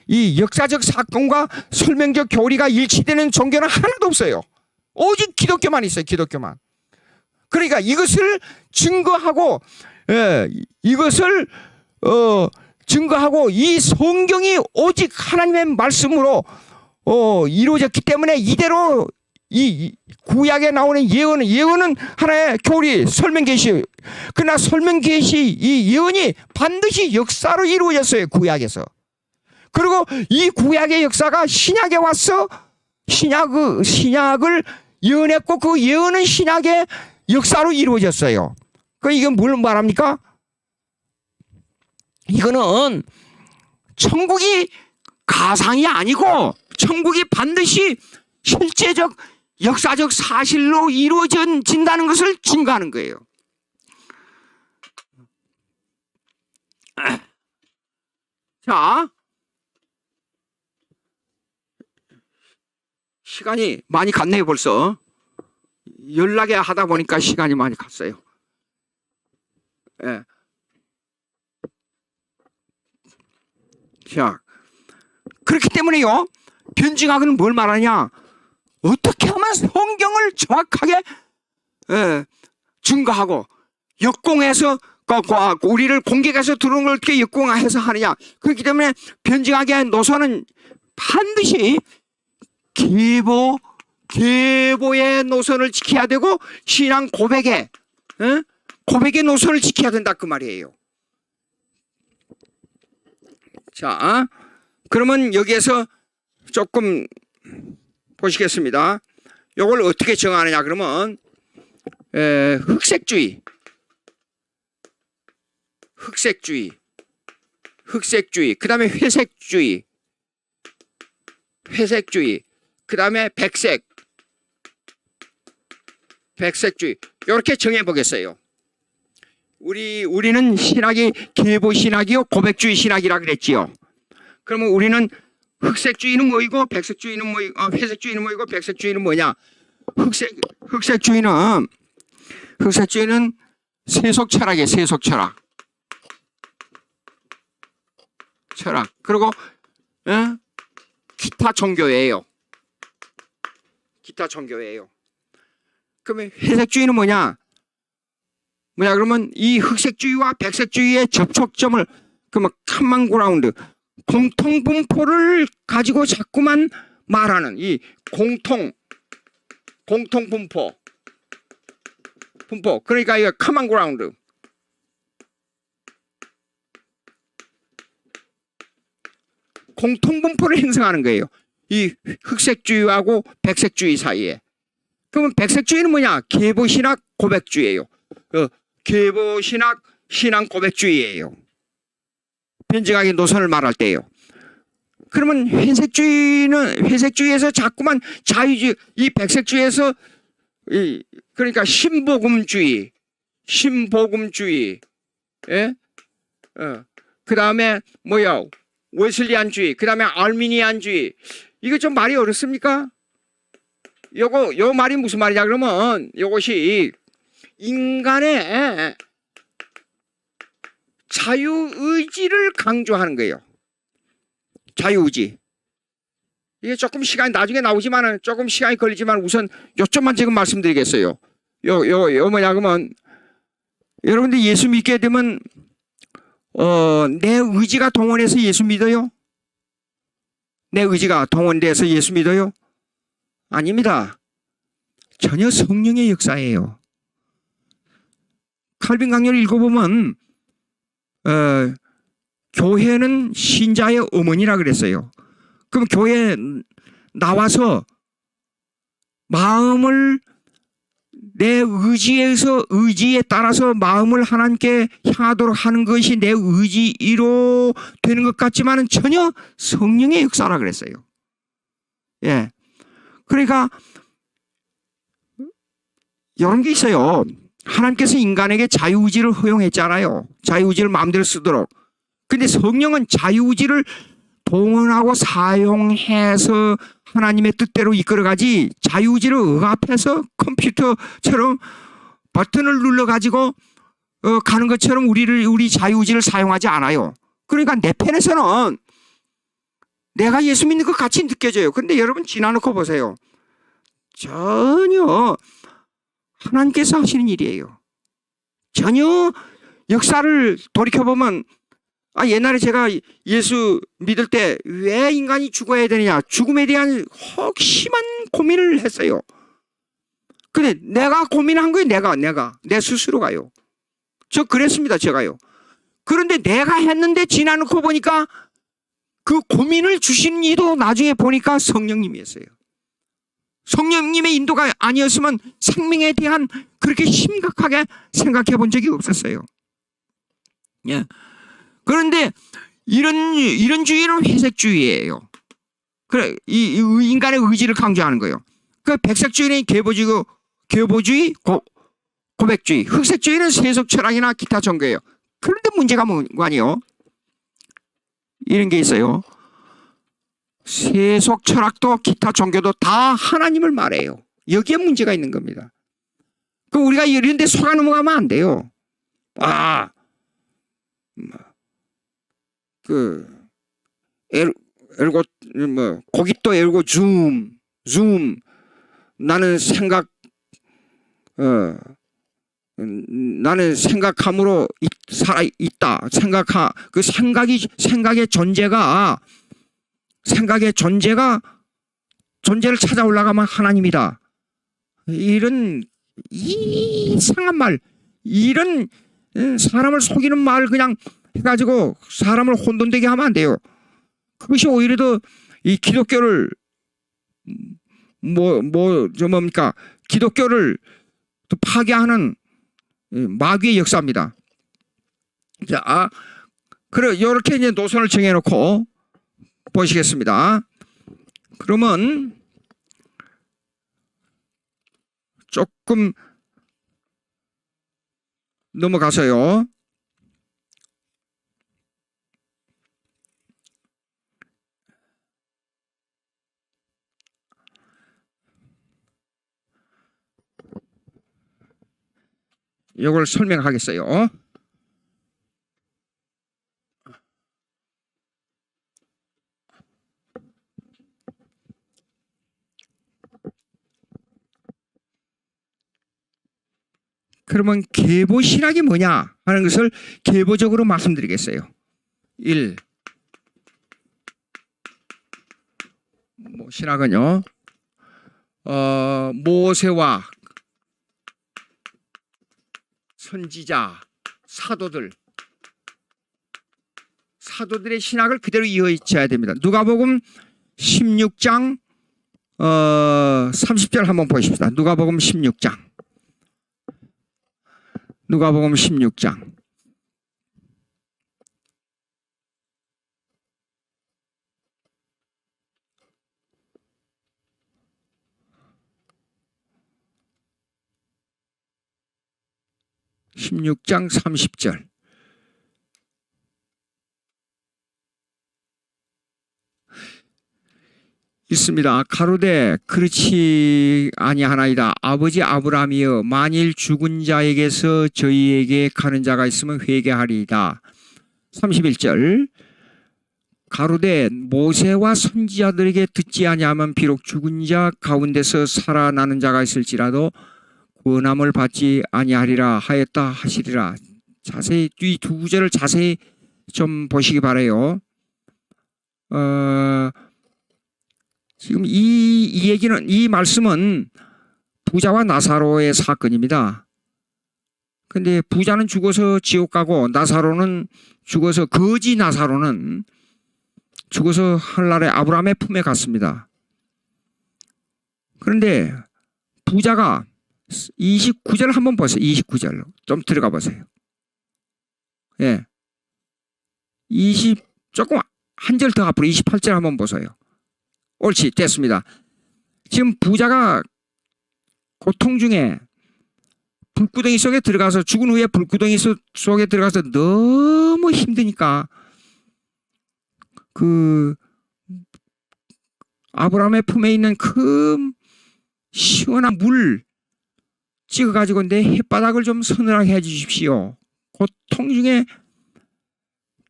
이 역사적 사건과 설명적 교리가 일치되는 종교는 하나도 없어요. 오직 기독교만 있어요. 기독교만. 그러니까 이것을 증거하고 증거하고 이 성경이 오직 하나님의 말씀으로 이루어졌기 때문에 이대로 이 구약에 나오는 예언은 하나의 교리, 설명계시. 그러나 설명계시 이 예언이 반드시 역사로 이루어졌어요. 구약에서. 그리고 이 구약의 역사가 신약에 와서 신약을 예언했고 그 예언은 신약의 역사로 이루어졌어요. 이건 뭘 말합니까? 이거는 천국이 가상이 아니고 천국이 반드시 실제적 역사적 사실로 이루어진다는 것을 증거하는 거예요. 자, 시간이 많이 갔네요. 벌써 연락에 하다 보니까 시간이 많이 갔어요. 자, 그렇기 때문에요 변증학은 뭘 말하냐, 어떻게 하면 성경을 정확하게 증거하고 역공해서 우리를 공격해서 들어온 걸 어떻게 역공해서 하느냐. 그렇기 때문에 변증학의 노선은 반드시 계보의 노선을 지켜야 되고 신앙 고백의 노선을 지켜야 된다 그 말이에요. 자, 그러면 여기에서 조금 보시겠습니다. 이걸 어떻게 정하느냐 그러면 흑색주의, 그 다음에 회색주의, 그 다음에 백색주의 이렇게 정해 보겠어요. 우리는 신학이 계보신학이요 고백주의 신학이라 그랬지요. 그러면 우리는 흑색주의는 뭐이고 백색주의는 뭐이고 회색주의는 뭐이고 백색주의는 뭐냐? 흑색주의는 세속 철학이에요. 세속 철학. 그리고 기타 종교예요. 그러면 회색주의는 뭐냐 그러면 이 흑색주의와 백색주의의 접촉점을 그러면 커먼 그라운드, 공통분포를 가지고 자꾸만 말하는 이 공통분포. 그러니까 이거 커먼 그라운드. 공통분포를 형성하는 거예요. 이 흑색주의하고 백색주의 사이에. 그러면 백색주의는 뭐냐? 계보신학 고백주의예요. 계보신학 신앙 고백주의예요. 변증학의 노선을 말할 때요. 그러면 회색주의에서 자꾸만 자유주의, 이 백색주의에서 그러니까 신복음주의, 예? 그 다음에 뭐야? 웨슬리안주의, 그 다음에 알미니안주의. 이거 좀 말이 어렵습니까? 요 말이 무슨 말이냐 그러면 요것이 인간의 자유의지를 강조하는 거예요. 자유의지. 이게 조금 시간이 나중에 나오지만은 조금 시간이 걸리지만 우선 요점만 지금 말씀드리겠어요. 요 뭐냐 그러면 여러분들 예수 믿게 되면 내 의지가 동원해서 예수 믿어요? 내 의지가 동원돼서 예수 믿어요? 아닙니다. 전혀 성령의 역사예요. 칼빈 강요를 읽어보면 교회는 신자의 어머니라 그랬어요. 그럼 교회에 나와서 마음을 내 의지에 따라서 마음을 하나님께 향하도록 하는 것이 내 의지로 되는 것 같지만은 전혀 성령의 역사라 그랬어요. 예. 그러니까 이런 게 있어요. 하나님께서 인간에게 자유의지를 허용했잖아요. 자유의지를 마음대로 쓰도록. 근데 성령은 자유의지를 동원하고 사용해서 하나님의 뜻대로 이끌어가지 자유의지를 억압해서 컴퓨터처럼 버튼을 눌러가지고 가는 것처럼 우리 자유의지를 사용하지 않아요. 그러니까 내 편에서는 내가 예수 믿는 것 같이 느껴져요. 근데 여러분 지나놓고 보세요. 전혀 하나님께서 하시는 일이에요. 전혀 역사를 돌이켜보면 옛날에 제가 예수 믿을 때 왜 인간이 죽어야 되느냐 죽음에 대한 심한 고민을 했어요. 근데 내가 고민한 거예요. 내 스스로가요. 저 그랬습니다. 제가요. 그런데 내가 했는데 지나놓고 보니까 그 고민을 주시는 이도 나중에 보니까 성령님이었어요. 성령님의 인도가 아니었으면 생명에 대한 그렇게 심각하게 생각해 본 적이 없었어요. 예. 그런데 이런 주의는 회색주의예요. 그래, 이 인간의 의지를 강조하는 거예요. 그 백색주의는 계보주의, 고백주의, 흑색주의는 세속 철학이나 기타 종교예요. 그런데 문제가 뭐냐요? 이런 게 있어요. 세속 철학도 기타 종교도 다 하나님을 말해요. 여기에 문제가 있는 겁니다. 그 우리가 이런 데 속아 넘어가면 안 돼요. 고깃도 에르고 줌 나는 생각함으로 살아 있다. 그 생각의 존재를 찾아 올라가면 하나님이다. 이런 이상한 말, 이런 사람을 속이는 말 그냥 해가지고 사람을 혼돈되게 하면 안 돼요. 그것이 오히려 더 이 기독교를 뭡니까? 기독교를 또 파괴하는 마귀의 역사입니다. 자, 그래 이렇게 이제 노선을 정해놓고 보시겠습니다. 그러면 조금 넘어가서요. 이걸 설명하겠어요. 그러면 계보신학이 뭐냐 하는 것을 계보적으로 말씀드리겠어요. 1. 신학은요. 모세와 선지자, 사도들의 신학을 그대로 이어져야 됩니다. 누가복음 16장 30절 한번 보십시다. 누가복음 16장. 16장 30절. 있습니다. 가로되 그렇지 아니하나이다. 아버지 아브라함이여 만일 죽은 자에게서 저희에게 가는 자가 있으면 회개하리이다. 31절. 가로되 모세와 선지자들에게 듣지 아니하면 비록 죽은 자 가운데서 살아나는 자가 있을지라도 구원함을 받지 아니하리라 하였다 하시리라. 자세히 이 두 구절을 자세히 좀 보시기 바라요. 지금 이 얘기는, 이 말씀은 부자와 나사로의 사건입니다. 근데 부자는 죽어서 지옥 가고 나사로는 죽어서, 거지 나사로는 죽어서 하늘나라의 아브라함의 품에 갔습니다. 그런데 부자가 29절 한번 보세요. 29절로 좀 들어가 보세요. 예. 조금 한 절 더 앞으로 28절 한번 보세요. 옳지, 됐습니다. 지금 부자가 고통 중에 불구덩이 속에 들어가서, 죽은 후에 불구덩이 속에 들어가서 너무 힘드니까 그 아브라함의 품에 있는 큰 시원한 물 찍어가지고 내 혓바닥을 좀 서늘하게 해주십시오. 고통 중에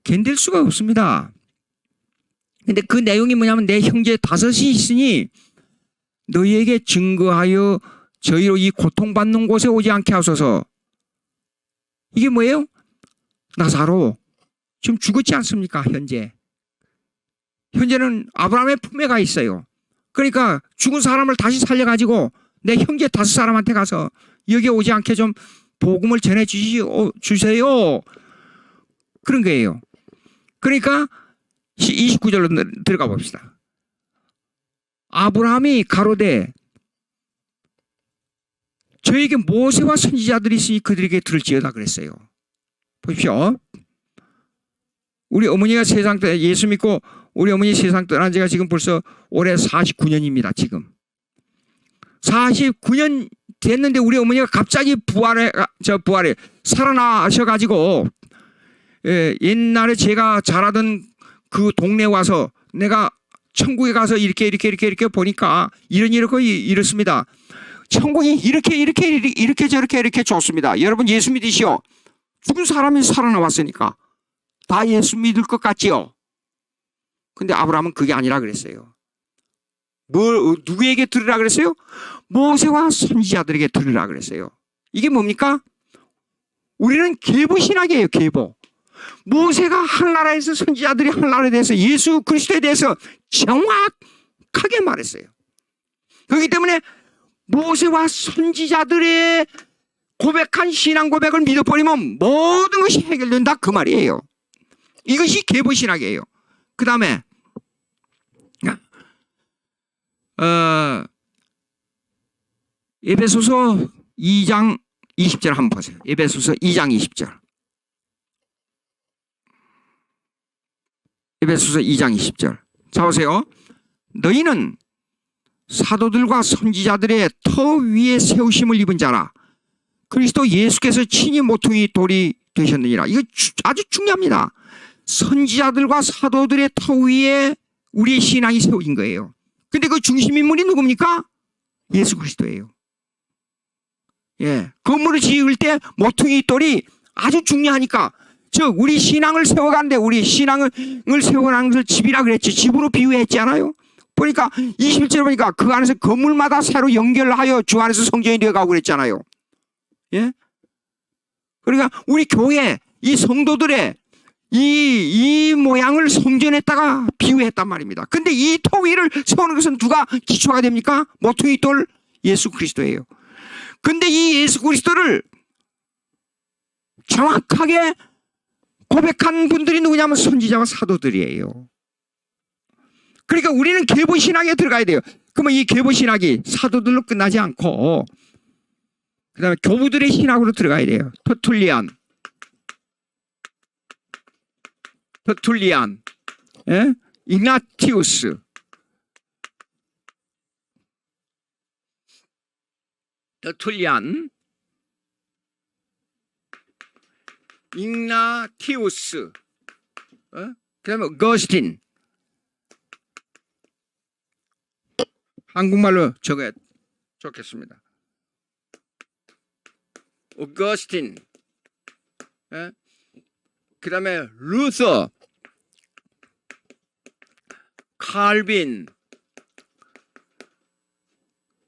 견딜 수가 없습니다. 근데 그 내용이 뭐냐면, 내 형제 5이 있으니 너희에게 증거하여 저희로 이 고통받는 곳에 오지 않게 하소서. 이게 뭐예요? 나사로 지금 죽었지 않습니까? 현재는 아브라함의 품에 가 있어요. 그러니까 죽은 사람을 다시 살려가지고 내 형제 5사람한테 가서 여기 오지 않게 좀 복음을 전해 주세요. 그런 거예요. 그러니까 29절로 들어가 봅시다. 아브라함이 가로되 저에게 모세와 선지자들이 있으니 그들에게 들을지어다 그랬어요. 보십시오. 우리 어머니가 세상 때 예수 믿고 우리 어머니 세상 떠난 지가 지금 벌써 올해 49년입니다. 지금 49년 됐는데 우리 어머니가 갑자기 부활해 살아나셔가지고, 옛날에 제가 자라던 그 동네 와서 내가 천국에 가서 이렇게 보니까 이렇습니다. 천국이 이렇게 저렇게 좋습니다. 여러분 예수 믿으시오. 죽은 사람이 살아나왔으니까 다 예수 믿을 것 같지요. 근데 아브라함은 그게 아니라 그랬어요. 누구에게 들으라 그랬어요? 모세와 선지자들에게 들으라 그랬어요. 이게 뭡니까? 우리는 계보신학이에요. 계보. 모세가 하늘나라에서, 선지자들이 하늘나라에 대해서, 예수 그리스도에 대해서 정확하게 말했어요. 그렇기 때문에 모세와 선지자들의 고백한 신앙 고백을 믿어버리면 모든 것이 해결된다, 그 말이에요. 이것이 계보신학이에요. 그 다음에 에베소서 2장 20절 한번 보세요. 에베소서 2장 20절. 에베소서 2장 20절. 자 보세요. 너희는 사도들과 선지자들의 터 위에 세우심을 입은 자라. 그리스도 예수께서 친히 모퉁이 돌이 되셨느니라. 이거 아주 중요합니다. 선지자들과 사도들의 터 위에 우리의 신앙이 세워진 거예요. 근데 그 중심 인물이 누굽니까? 예수 그리스도예요. 예. 건물을 지을 때 모퉁이 돌이 아주 중요하니까, 즉 우리 신앙을 세워가는데, 우리 신앙을 세워가는 것을 집이라 그랬지, 집으로 비유했지 않아요? 보니까 21절 보니까 그 안에서 건물마다 새로 연결하여 주 안에서 성전이 되어가고 그랬잖아요. 예? 그러니까 우리 교회 이 성도들의 이 모양을 성전에다가 비유했단 말입니다. 근데 이 터 위를 세우는 것은 누가 기초가 됩니까? 모퉁이 돌 예수 그리스도예요. 근데 이 예수 그리스도를 정확하게 고백한 분들이 누구냐면 선지자와 사도들이에요. 그러니까 우리는 계보신학에 들어가야 돼요. 그러면 이 계보신학이 사도들로 끝나지 않고 그 다음에 교부들의 신학으로 들어가야 돼요. 터툴리안, 예? 이그나티우스, 터툴리안, igna티우스, 그다음에 어거스틴. 한국말로 적어야 좋겠습니다. 어거스틴, 그다음에 루서, 칼빈,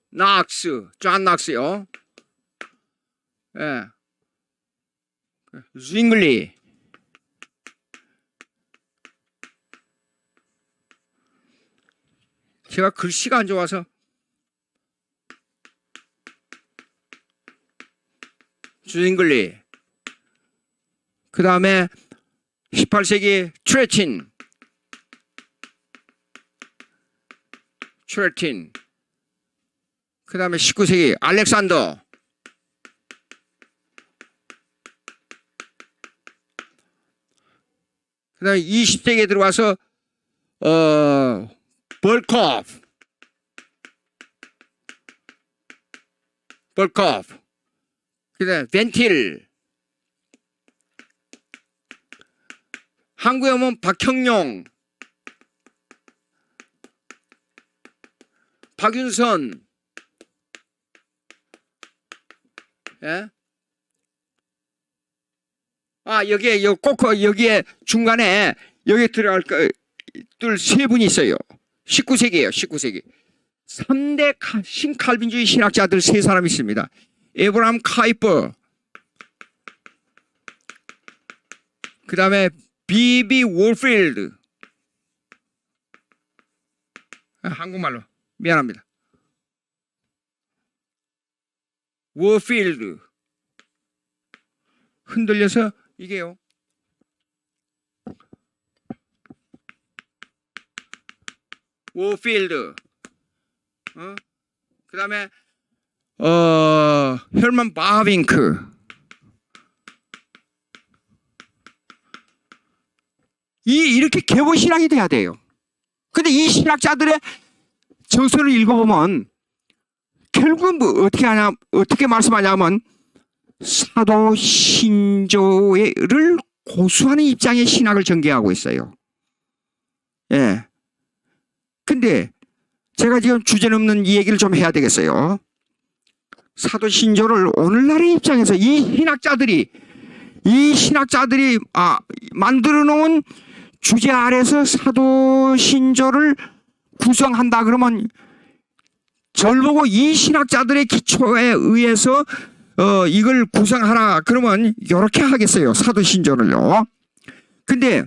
낙스, 존 낙스요. 징글리, 제가 글씨가 안 좋아서 징글리. 그 다음에 18세기 트레틴, 그 다음에 19세기 알렉산더, 그 다음에 20세기에 들어와서 벌코프, 그 다음에 벤틸. 한국에 오면 박형용, 박윤선, 여기에 중간에 여기 들어갈 들 세 분이 있어요. 19세기예요. 19세기. 3대 신칼빈주의 신학자들 세 사람이 있습니다. 에브라함 카이퍼, 그 다음에 B.B. 월필드. 한국말로 미안합니다. 월필드. 흔들려서 이게요. 월필드. 그 다음에 헬만 바빙크. 이렇게 개본 신학이 돼야 돼요. 근데 이 신학자들의 저서를 읽어보면 결국은 뭐 어떻게 말씀하냐면 사도 신조를 고수하는 입장의 신학을 전개하고 있어요. 예. 근데 제가 지금 주제넘는 이 얘기를 좀 해야 되겠어요. 사도 신조를 오늘날의 입장에서 이 신학자들이 만들어 놓은 주제 아래서 사도 신조를 구성한다 그러면 절 보고 이 신학자들의 기초에 의해서 이걸 구성하라 그러면 이렇게 하겠어요. 사도 신조를요. 근데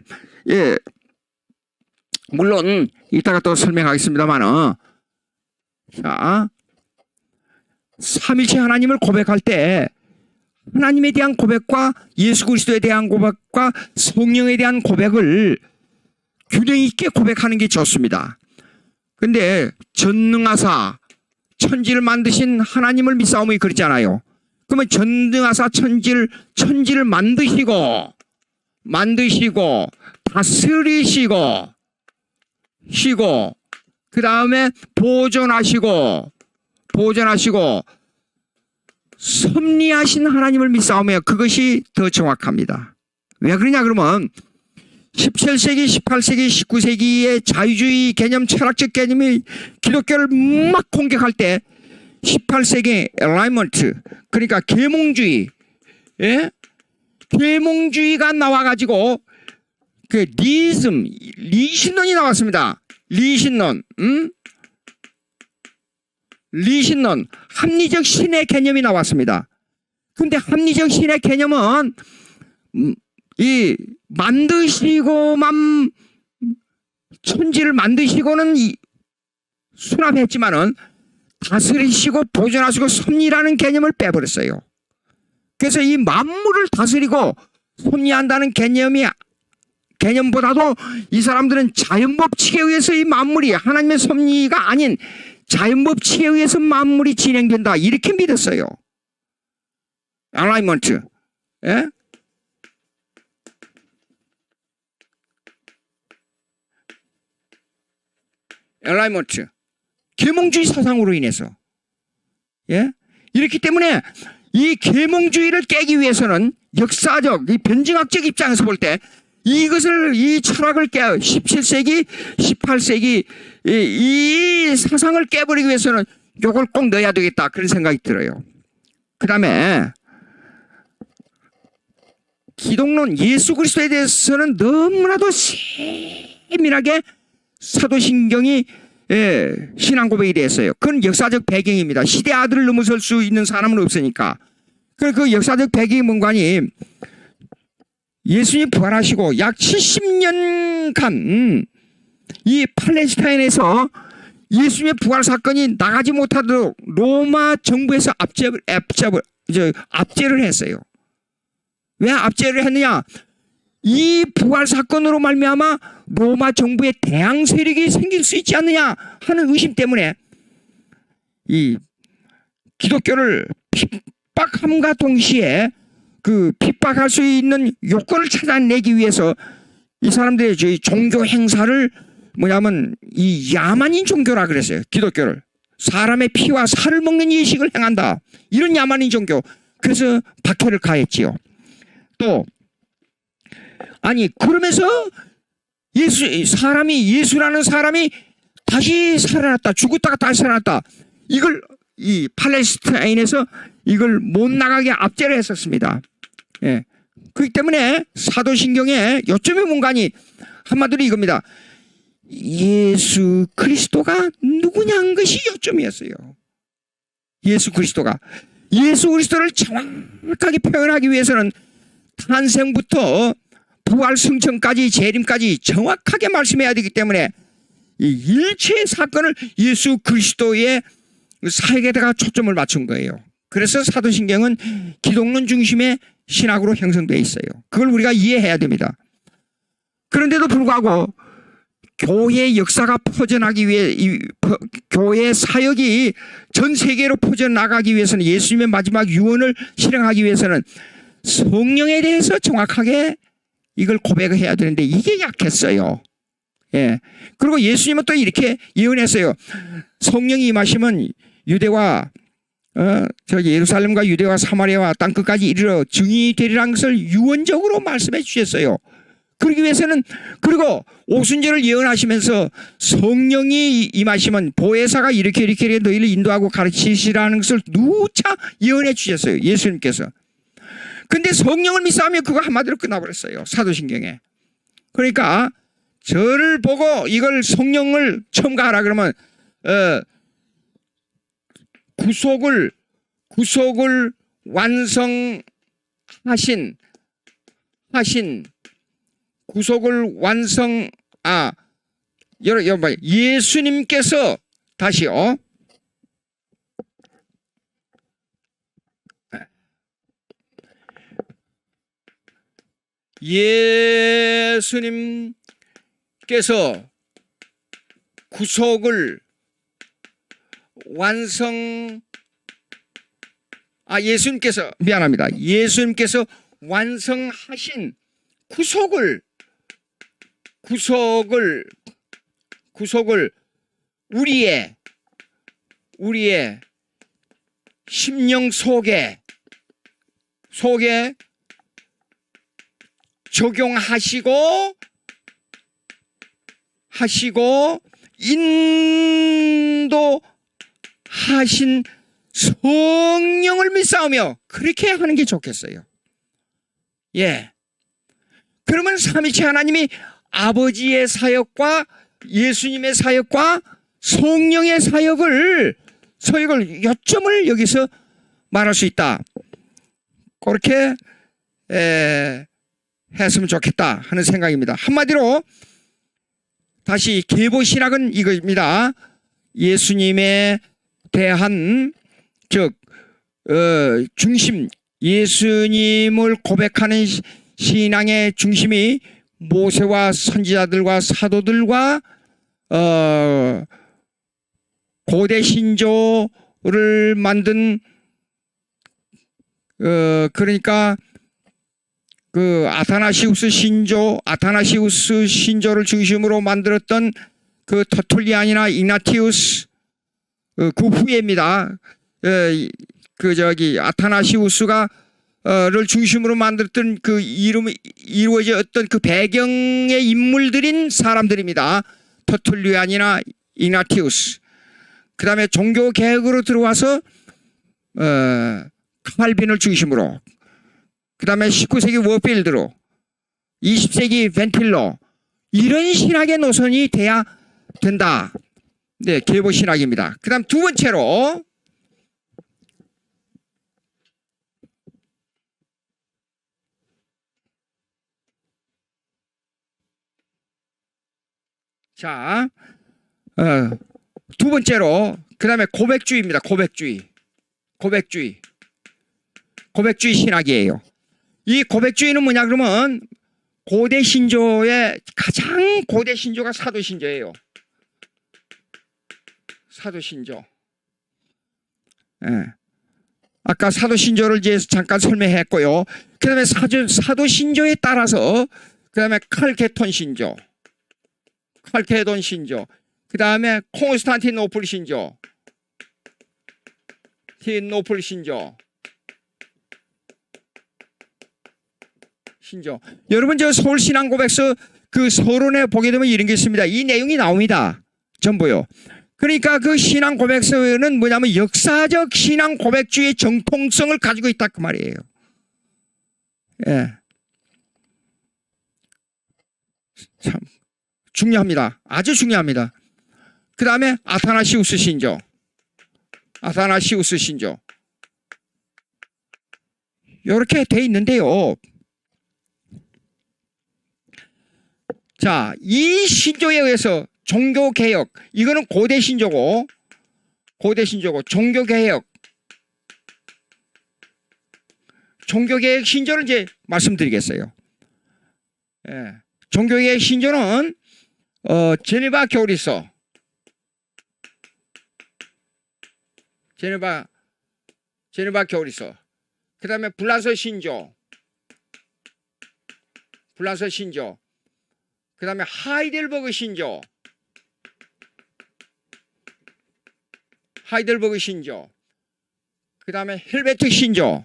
물론 이따가 또 설명하겠습니다만은 자, 삼일체 하나님을 고백할 때 하나님에 대한 고백과 예수 그리스도에 대한 고백과 성령에 대한 고백을 균형 있게 고백하는 게 좋습니다. 근데 전능하사 천지를 만드신 하나님을 믿사오니 그랬잖아요. 그러면 전능하사 천지를 만드시고 다스리시고 그 다음에 보존하시고 섭리하신 하나님을 믿사오며 그것이 더 정확합니다. 왜 그러냐 그러면 17세기, 18세기, 19세기의 자유주의 개념, 철학적 개념이 기독교를 막 공격할 때 18세기 엘라이먼트, 그러니까 계몽주의, 계몽주의가 나와가지고 그 리신론이 나왔습니다. 리신론, 합리적 신의 개념이 나왔습니다. 근데 합리적 신의 개념은 이 만드시고만 천지를 만드시고는 수납했지만은 다스리시고 보존하시고 섭리라는 개념을 빼버렸어요. 그래서 이 만물을 다스리고 섭리한다는 개념보다도 이 사람들은 자연법칙에 의해서 이 만물이 하나님의 섭리가 아닌 자연법칙에 의해서 만물이 진행된다 이렇게 믿었어요. 알라이먼트. 엘라이먼트. 계몽주의 사상으로 인해서. 이렇기 때문에 이 계몽주의를 깨기 위해서는 역사적, 이 변증학적 입장에서 볼 때 이것을, 이 철학을 17세기, 18세기 이 사상을 깨버리기 위해서는 요걸 꼭 넣어야 되겠다, 그런 생각이 들어요. 그 다음에 기독론, 예수 그리스도에 대해서는 너무나도 세밀하게 사도신경이 신앙 고백이 됐어요. 그건 역사적 배경입니다. 시대 아들을 넘어설 수 있는 사람은 없으니까. 그 역사적 배경이 뭔가니, 예수님이 부활하시고 약 70년간 이 팔레스타인에서 예수님의 부활 사건이 나가지 못하도록 로마 정부에서 압제를 했어요. 왜 압제를 했느냐? 이 부활 사건으로 말미암아 로마 정부의 대항 세력이 생길 수 있지 않느냐 하는 의심 때문에 이 기독교를 핍박함과 동시에 그 핍박할 수 있는 요건을 찾아내기 위해서 이 사람들의 저희 종교 행사를 뭐냐면 이 야만인 종교라 그랬어요. 기독교를 사람의 피와 살을 먹는 예식을 행한다, 이런 야만인 종교. 그래서 박해를 가했지요. 또 아니 그러면서 예수라는 사람이 다시 살아났다, 죽었다가 다시 살아났다, 이걸 이 팔레스타인에서 이걸 못 나가게 압제를 했었습니다. 예. 그렇기 때문에 사도신경의 요점이 뭔가니 한마디로 이겁니다. 예수 그리스도가 누구냐는 것이 요점이었어요. 예수 그리스도를 정확하게 표현하기 위해서는 탄생부터 부활 승천까지 재림까지 정확하게 말씀해야 되기 때문에 이 일체의 사건을 예수 그리스도의 사역에다가 초점을 맞춘 거예요. 그래서 사도신경은 기독론 중심의 신학으로 형성되어 있어요. 그걸 우리가 이해해야 됩니다. 그런데도 불구하고 교회의 역사가 퍼져나기 위해, 교회의 사역이 전 세계로 퍼져나가기 위해서는, 예수님의 마지막 유언을 실행하기 위해서는 성령에 대해서 정확하게 이걸 고백을 해야 되는데 이게 약했어요. 예. 그리고 예수님은 또 이렇게 예언했어요. 성령이 임하시면 유대와 예루살렘과 유대와 사마리아와 땅끝까지 이르러 증인이 되리라는 것을 유언적으로 말씀해 주셨어요. 그러기 위해서는, 그리고 오순절을 예언하시면서 성령이 임하시면 보혜사가 이렇게 너희를 인도하고 가르치시라는 것을 누차 예언해 주셨어요. 예수님께서. 근데 성령을 믿사하면 그거 한마디로 끝나버렸어요. 사도신경에. 그러니까 저를 보고 이걸 성령을 첨가하라 그러면 구속을 완성하신 구속을 여러분 예수님께서 다시요. 예수님께서 구속을 예수님께서 완성하신 구속을 우리의 심령 속에 적용하시고 인도하신 성령을 믿사오며 그렇게 하는 게 좋겠어요. 예. 그러면 삼위체 하나님이 아버지의 사역과 예수님의 사역과 성령의 사역을 요점을 여기서 말할 수 있다. 그렇게 했으면 좋겠다 하는 생각입니다. 한마디로 다시 계보신학은 이겁니다. 예수님에 대한 중심, 예수님을 고백하는 신앙의 중심이 모세와 선지자들과 사도들과 고대 신조를 만든 그러니까 그 아타나시우스 신조를 중심으로 만들었던 그 터툴리안이나 이그나티우스 그 후예입니다. 아타나시우스가 를 중심으로 만들었던 그 이루어졌던 그 배경의 인물들인 사람들입니다. 터툴리안이나 이나티우스. 그 다음에 종교 개혁으로 들어와서 칼빈을 중심으로, 그 다음에 19세기 워필드로, 20세기 벤틸러, 이런 신학의 노선이 돼야 된다. 네, 계보 신학입니다. 그 다음 두 번째로 자, 두 번째로 그 다음에 고백주의입니다. 고백주의 신학이에요. 이 고백주의는 뭐냐 그러면 고대 신조의 가장 고대 신조가 사도신조예요. 사도신조. 예. 아까 사도신조를 이제 잠깐 설명했고요. 그 다음에 사도신조에 따라서 그 다음에 칼케톤 신조, 칼케돈 신조, 그 다음에 콘스탄티노플 신조, 신조. 여러분 저 서울신앙고백서 그 서론에 보게 되면 이런 게 있습니다. 이 내용이 나옵니다. 전부요. 그러니까 그 신앙고백서는 뭐냐면 역사적 신앙고백주의 정통성을 가지고 있다 그 말이에요. 예. 참 중요합니다. 아주 중요합니다. 그 다음에 아타나시우스 신조. 이렇게 돼 있는데요. 자, 이 신조에 의해서 종교개혁, 이거는 고대 신조고, 종교개혁 신조를 이제 말씀드리겠어요. 예. 종교개혁 신조는, 제네바 교리서, 그 다음에 불란서 신조, 그 다음에 하이델버그 신조, 그 다음에 헬베틱 신조,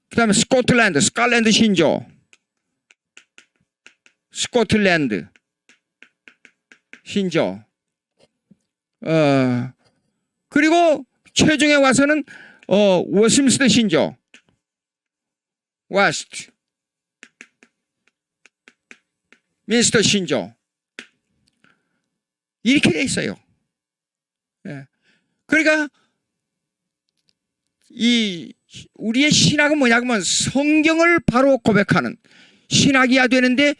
그 다음에 스코틀랜드 신조, 그리고 최종에 와서는 워스민스터 신조, 민스터 신조, 이렇게 돼 있어요. 예. 그러니까 우리의 신학은 뭐냐면 성경을 바로 고백하는 신학이야 되는데,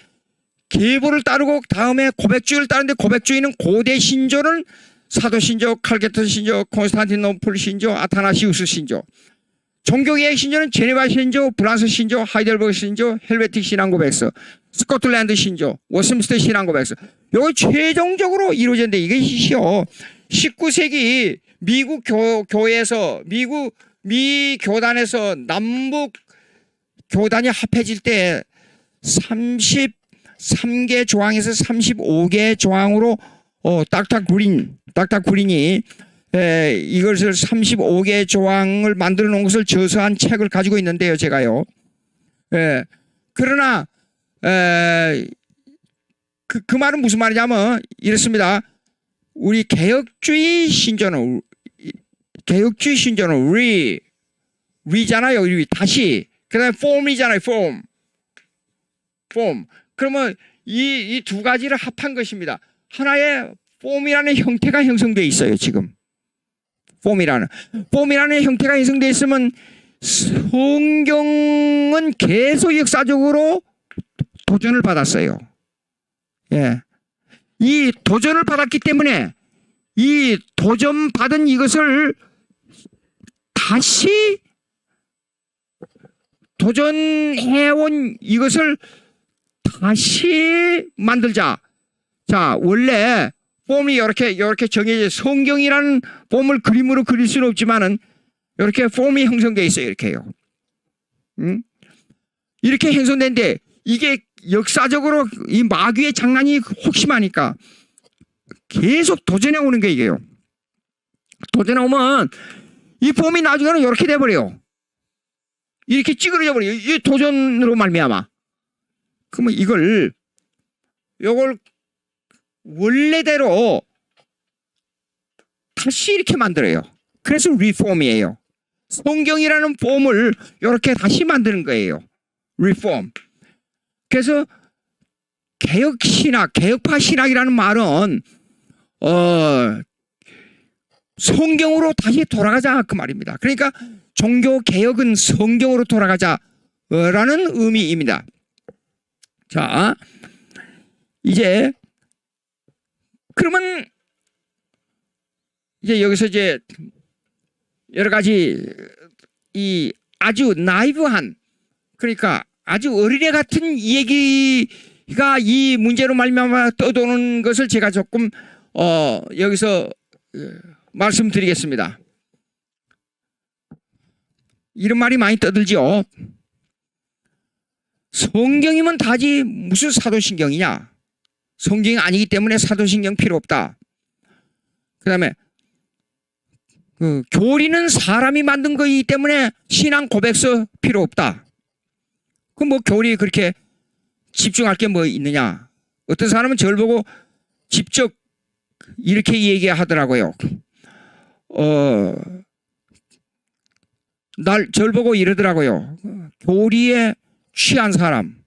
계보를 따르고 다음에 고백주의를 따르는데, 고백주의는 고대 신조는 사도신조, 칼케톤 신조, 콘스탄티노플 신조, 아타나시우스 신조. 종교개혁 신조는 제네바 신조, 불란서 신조, 하이델버그 신조, 헬베틱 신앙고백서, 스코틀랜드 신조, 워스민스터 신앙고백서. 이거 최종적으로 이루어졌는데, 이것이요 19세기 미국 교회에서 미 교단에서 남북 교단이 합해질 때 33개 조항에서 35개 조항으로 닥터 구린이 이것을 35개 조항을 만들어 놓은 것을 저서한 책을 가지고 있는데요, 제가요. 그러나 그 말은 무슨 말이냐면 이렇습니다. 우리 개혁주의 신조는 리잖아요. 다시. 그다음에 폼이잖아요. 폼. 그러면 이 두 가지를 합한 것입니다. 하나의 폼이라는 형태가 형성되어 있어요, 지금. 폼이라는 형태가 형성되어 있으면 성경은 계속 역사적으로 도전을 받았어요. 예. 이 도전을 받았기 때문에 이 도전받은 이것을 다시 도전해온 이것을 다시 만들자. 자, 원래 폼이 이렇게 정해져, 성경이라는 폼을 그림으로 그릴 수는 없지만은 이렇게 폼이 형성되어 있어요. 이렇게요. 이렇게 형성된데 이게 역사적으로 이 마귀의 장난이 혹심하니까 계속 도전해 오는 게 이게요. 도전해 오면 이 폼이 나중에는 이렇게 돼버려요. 이렇게 찌그러져 버려요. 이 도전으로 말미암아. 그러면 요걸 원래대로 다시 이렇게 만들어요. 그래서 리폼이에요. 성경이라는 폼을 이렇게 다시 만드는 거예요. 리폼. 그래서 개혁신학, 개혁파 신학이라는 말은 성경으로 다시 돌아가자 그 말입니다. 그러니까 종교 개혁은 성경으로 돌아가자라는 의미입니다. 자, 이제 그러면 이제 여기서 이제 여러 가지 이 아주 나이브한, 그러니까 아주 어린애 같은 얘기가 이 문제로 말미암아 떠도는 것을 제가 조금 여기서 말씀드리겠습니다. 이런 말이 많이 떠들죠. 성경이면 다지 무슨 사도신경이냐. 성경이 아니기 때문에 사도신경 필요 없다. 그 다음에 교리는 사람이 만든 거이기 때문에 신앙 고백서 필요 없다. 그럼 뭐 교리에 그렇게 집중할 게 뭐 있느냐. 어떤 사람은 저를 보고 직접 이렇게 얘기하더라고요. 저를 보고 이러더라고요. 교리에 취한 사람,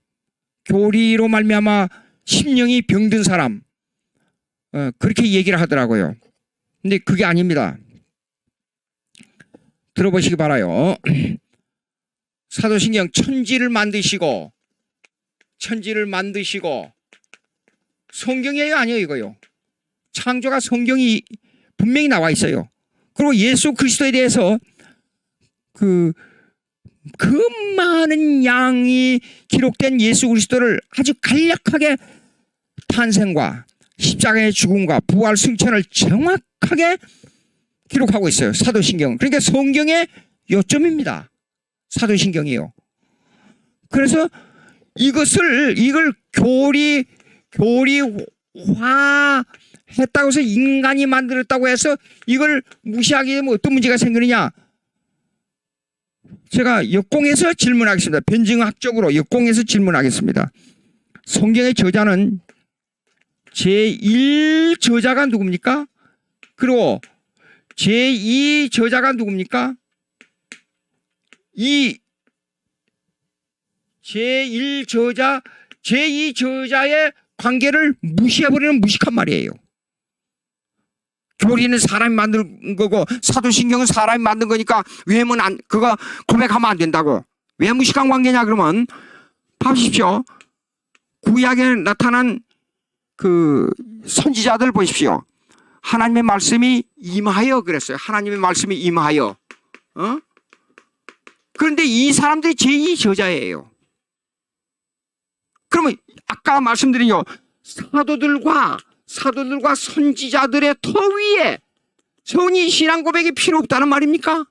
교리로 말미암아 심령이 병든 사람, 그렇게 얘기를 하더라고요. 근데 그게 아닙니다. 들어보시기 바라요. 사도신경 천지를 만드시고 성경이에요, 아니에요, 이거요? 창조가 성경이 분명히 나와 있어요. 그리고 예수 그리스도에 대해서 그 많은 양이 기록된 예수 그리스도를 아주 간략하게 탄생과 십자가의 죽음과 부활 승천을 정확하게 기록하고 있어요. 사도신경. 그러니까 성경의 요점입니다. 사도신경이요. 그래서 이걸 교리화 했다고 해서 인간이 만들었다고 해서 이걸 무시하게 되면 어떤 문제가 생기느냐. 제가 역공해서 질문하겠습니다. 변증학적으로 역공해서 질문하겠습니다. 성경의 저자는 제1저자가 누굽니까? 그리고 제2 저자가 누굽니까? 이 제1저자, 제2저자의 관계를 무시해버리는 무식한 말이에요. 교리는 사람이 만든 거고 사도신경은 사람이 만든 거니까 외면 그거 고백하면 안 된다고. 왜 무식한 관계냐 그러면 봐주십시오. 구약에 나타난 그 선지자들 보십시오. 하나님의 말씀이 임하여 그랬어요. 하나님의 말씀이 임하여. 그런데 이 사람들이 제2저자예요. 그러면 아까 말씀드린 사도들과 선지자들의 터 위에 성이 신앙 고백이 필요 없다는 말입니까?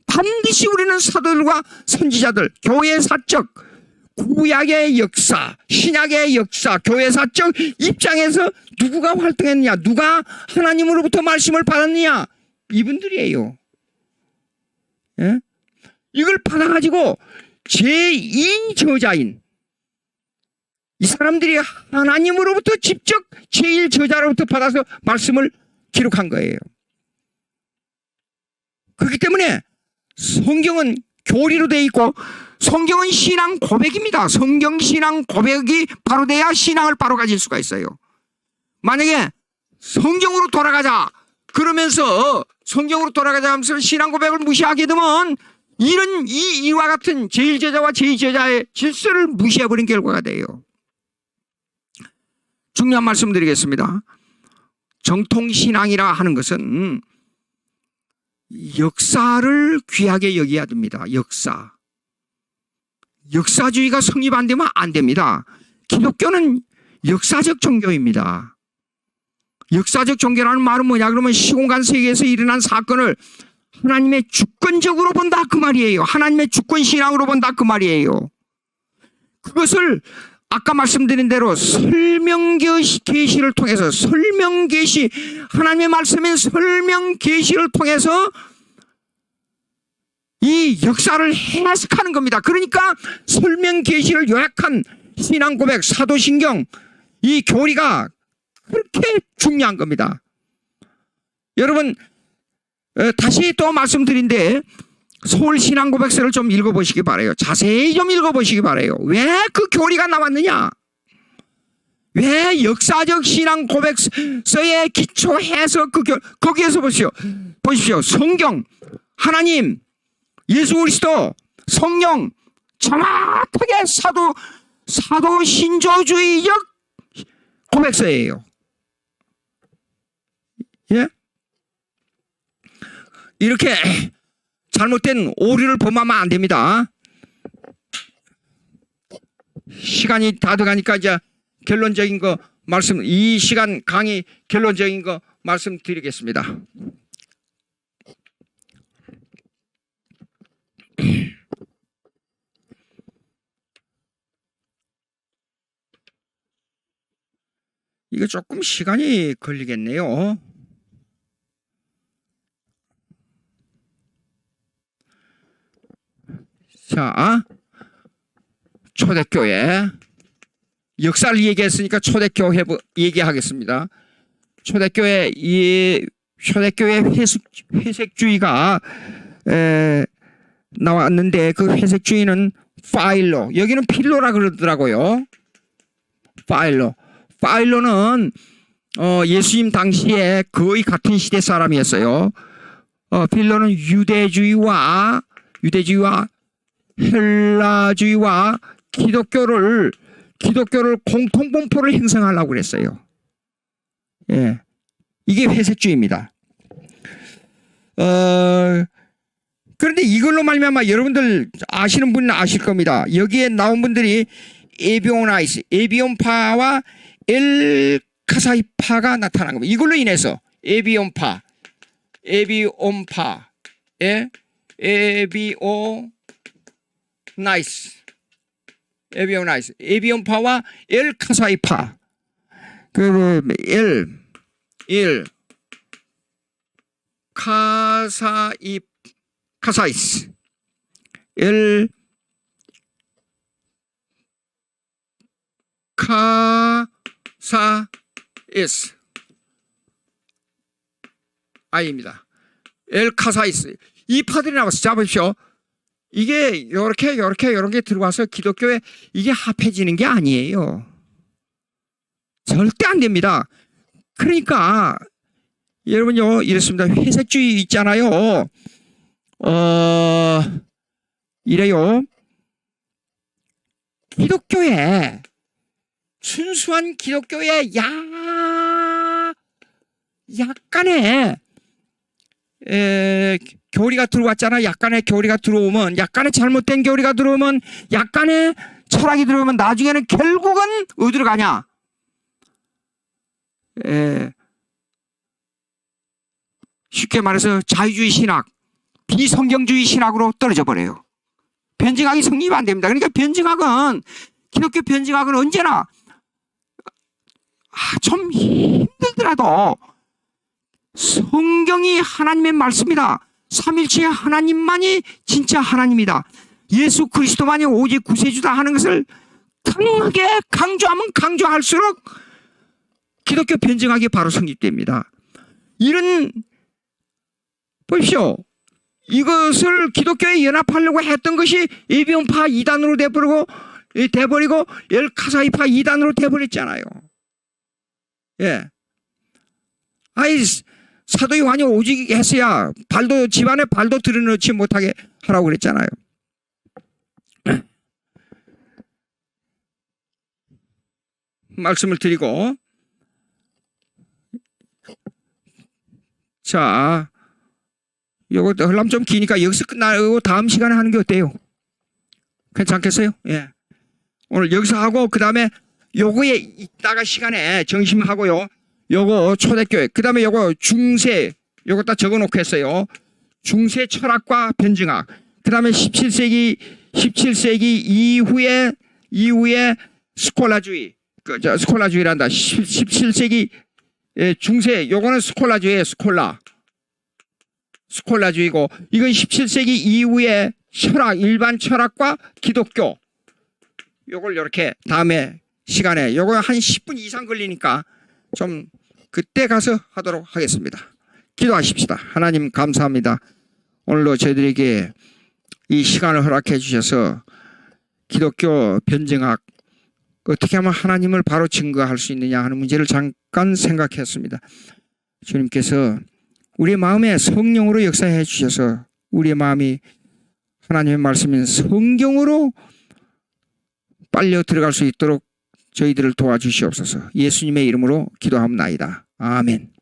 반드시 우리는 사도들과 선지자들, 교회 사적, 구약의 역사, 신약의 역사, 교회 사적 입장에서 누구가 활동했느냐, 누가 하나님으로부터 말씀을 받았느냐, 이분들이에요. 예? 이걸 받아가지고 제2저자인 이 사람들이 하나님으로부터 직접 제1저자로부터 받아서 말씀을 기록한 거예요. 그렇기 때문에 성경은 교리로 되어 있고 성경은 신앙 고백입니다. 성경 신앙 고백이 바로 돼야 신앙을 바로 가질 수가 있어요. 만약에 성경으로 돌아가자 그러면서 성경으로 돌아가자 하면서 신앙 고백을 무시하게 되면 이와 같은 제1저자와 제2저자의 질서를 무시해버린 결과가 돼요. 중요한 말씀 드리겠습니다. 정통신앙이라 하는 것은 역사를 귀하게 여겨야 됩니다. 역사주의가 성립 안 되면 안 됩니다. 기독교는 역사적 종교입니다. 역사적 종교라는 말은 뭐냐 그러면 시공간 세계에서 일어난 사건을 하나님의 주권적으로 본다 그 말이에요. 하나님의 주권신앙으로 본다 그 말이에요. 그것을 아까 말씀드린 대로 설명계시를 통해서 설명계시 하나님의 말씀인 설명계시를 통해서 이 역사를 해석하는 겁니다. 그러니까 설명계시를 요약한 신앙고백, 사도신경 이 교리가 그렇게 중요한 겁니다. 여러분 다시 또 말씀드린데 서울신앙고백서를 좀 읽어보시기 바라요. 자세히 좀 읽어보시기 바라요. 왜 그 교리가 나왔느냐? 왜 역사적 신앙고백서에 기초해서 거기에서 보십시오. 성경, 하나님, 예수 그리스도, 성령 정확하게 사도신조주의적 고백서예요. 예? 이렇게 잘못된 오류를 범하면 안 됩니다. 시간이 다 돼가니까 이제 결론적인 거 이 시간 강의 결론적인 거 말씀드리겠습니다. 이거 조금 시간이 걸리겠네요. 자, 초대교회 역사를 얘기했으니까 초대교회 얘기하겠습니다. 초대교회 회색주의가 나왔는데 그 회색주의는 파일로, 여기는 필로라 그러더라고요. 파일로는 예수님 당시에 거의 같은 시대 사람이었어요. 필로는 유대주의와 헬라주의와 기독교를 공통분포를 형성하려고 그랬어요. 예, 이게 회색주의입니다. 그런데 이걸로 말미암아 여러분들 아시는 분은 아실 겁니다. 여기에 나온 분들이 에비온파와 엘카사이파가 나타난 겁니다. 이걸로 인해서 에비온파와 엘카사이파 카사이스 아입니다. 엘카사이스 이 파들이 나와서 잡으십시오. 이게 요렇게 들어와서 기독교에 이게 합해지는 게 아니에요. 절대 안 됩니다. 그러니까 여러분요 이렇습니다. 회색주의 있잖아요. 이래요. 기독교에 순수한 기독교에 약간의 교리가 들어왔잖아. 약간의 교리가 들어오면, 약간의 잘못된 교리가 들어오면, 약간의 철학이 들어오면 나중에는 결국은 어디로 가냐? 쉽게 말해서 자유주의 신학, 비성경주의 신학으로 떨어져 버려요. 변증학이 성립이 안 됩니다. 그러니까 기독교 변증학은 언제나 좀 힘들더라도 성경이 하나님의 말씀이다. 삼일체의 하나님만이 진짜 하나님이다. 예수 그리스도만이 오직 구세주다 하는 것을 강하게 강조하면 강조할수록 기독교 변증학이 바로 성립됩니다. 보십시오. 이것을 기독교에 연합하려고 했던 것이 에비온파 2단으로 돼버리고 엘카사이파 2단으로 돼버렸잖아요. 예. 사도 요한이 오직 했어야 집안에 발도 들여놓지 못하게 하라고 그랬잖아요. 말씀을 드리고, 자, 요거 흘람 좀 기니까 여기서 끝나고 다음 시간에 하는 게 어때요? 괜찮겠어요? 예. 오늘 여기서 하고, 그 다음에 요거에 이따가 시간에 정심하고요. 요거 초대교회, 그 다음에 요거 중세, 요거 딱 적어 놓고 했어요. 중세 철학과 변증학, 그 다음에 17세기 이후에 스콜라주의, 스콜라주의란다. 17세기 중세, 요거는 스콜라주의예요. 스콜라주의고, 이건 17세기 이후에 철학, 일반 철학과 기독교. 요걸 이렇게 다음에 시간에, 요거 한 10분 이상 걸리니까 좀 그때 가서 하도록 하겠습니다. 기도하십시다. 하나님 감사합니다. 오늘도 저희들에게 이 시간을 허락해 주셔서 기독교 변증학, 어떻게 하면 하나님을 바로 증거할 수 있느냐 하는 문제를 잠깐 생각했습니다. 주님께서 우리의 마음에 성령으로 역사해 주셔서 우리의 마음이 하나님의 말씀인 성경으로 빨려 들어갈 수 있도록 저희들을 도와주시옵소서. 예수님의 이름으로 기도합나이다. 아멘.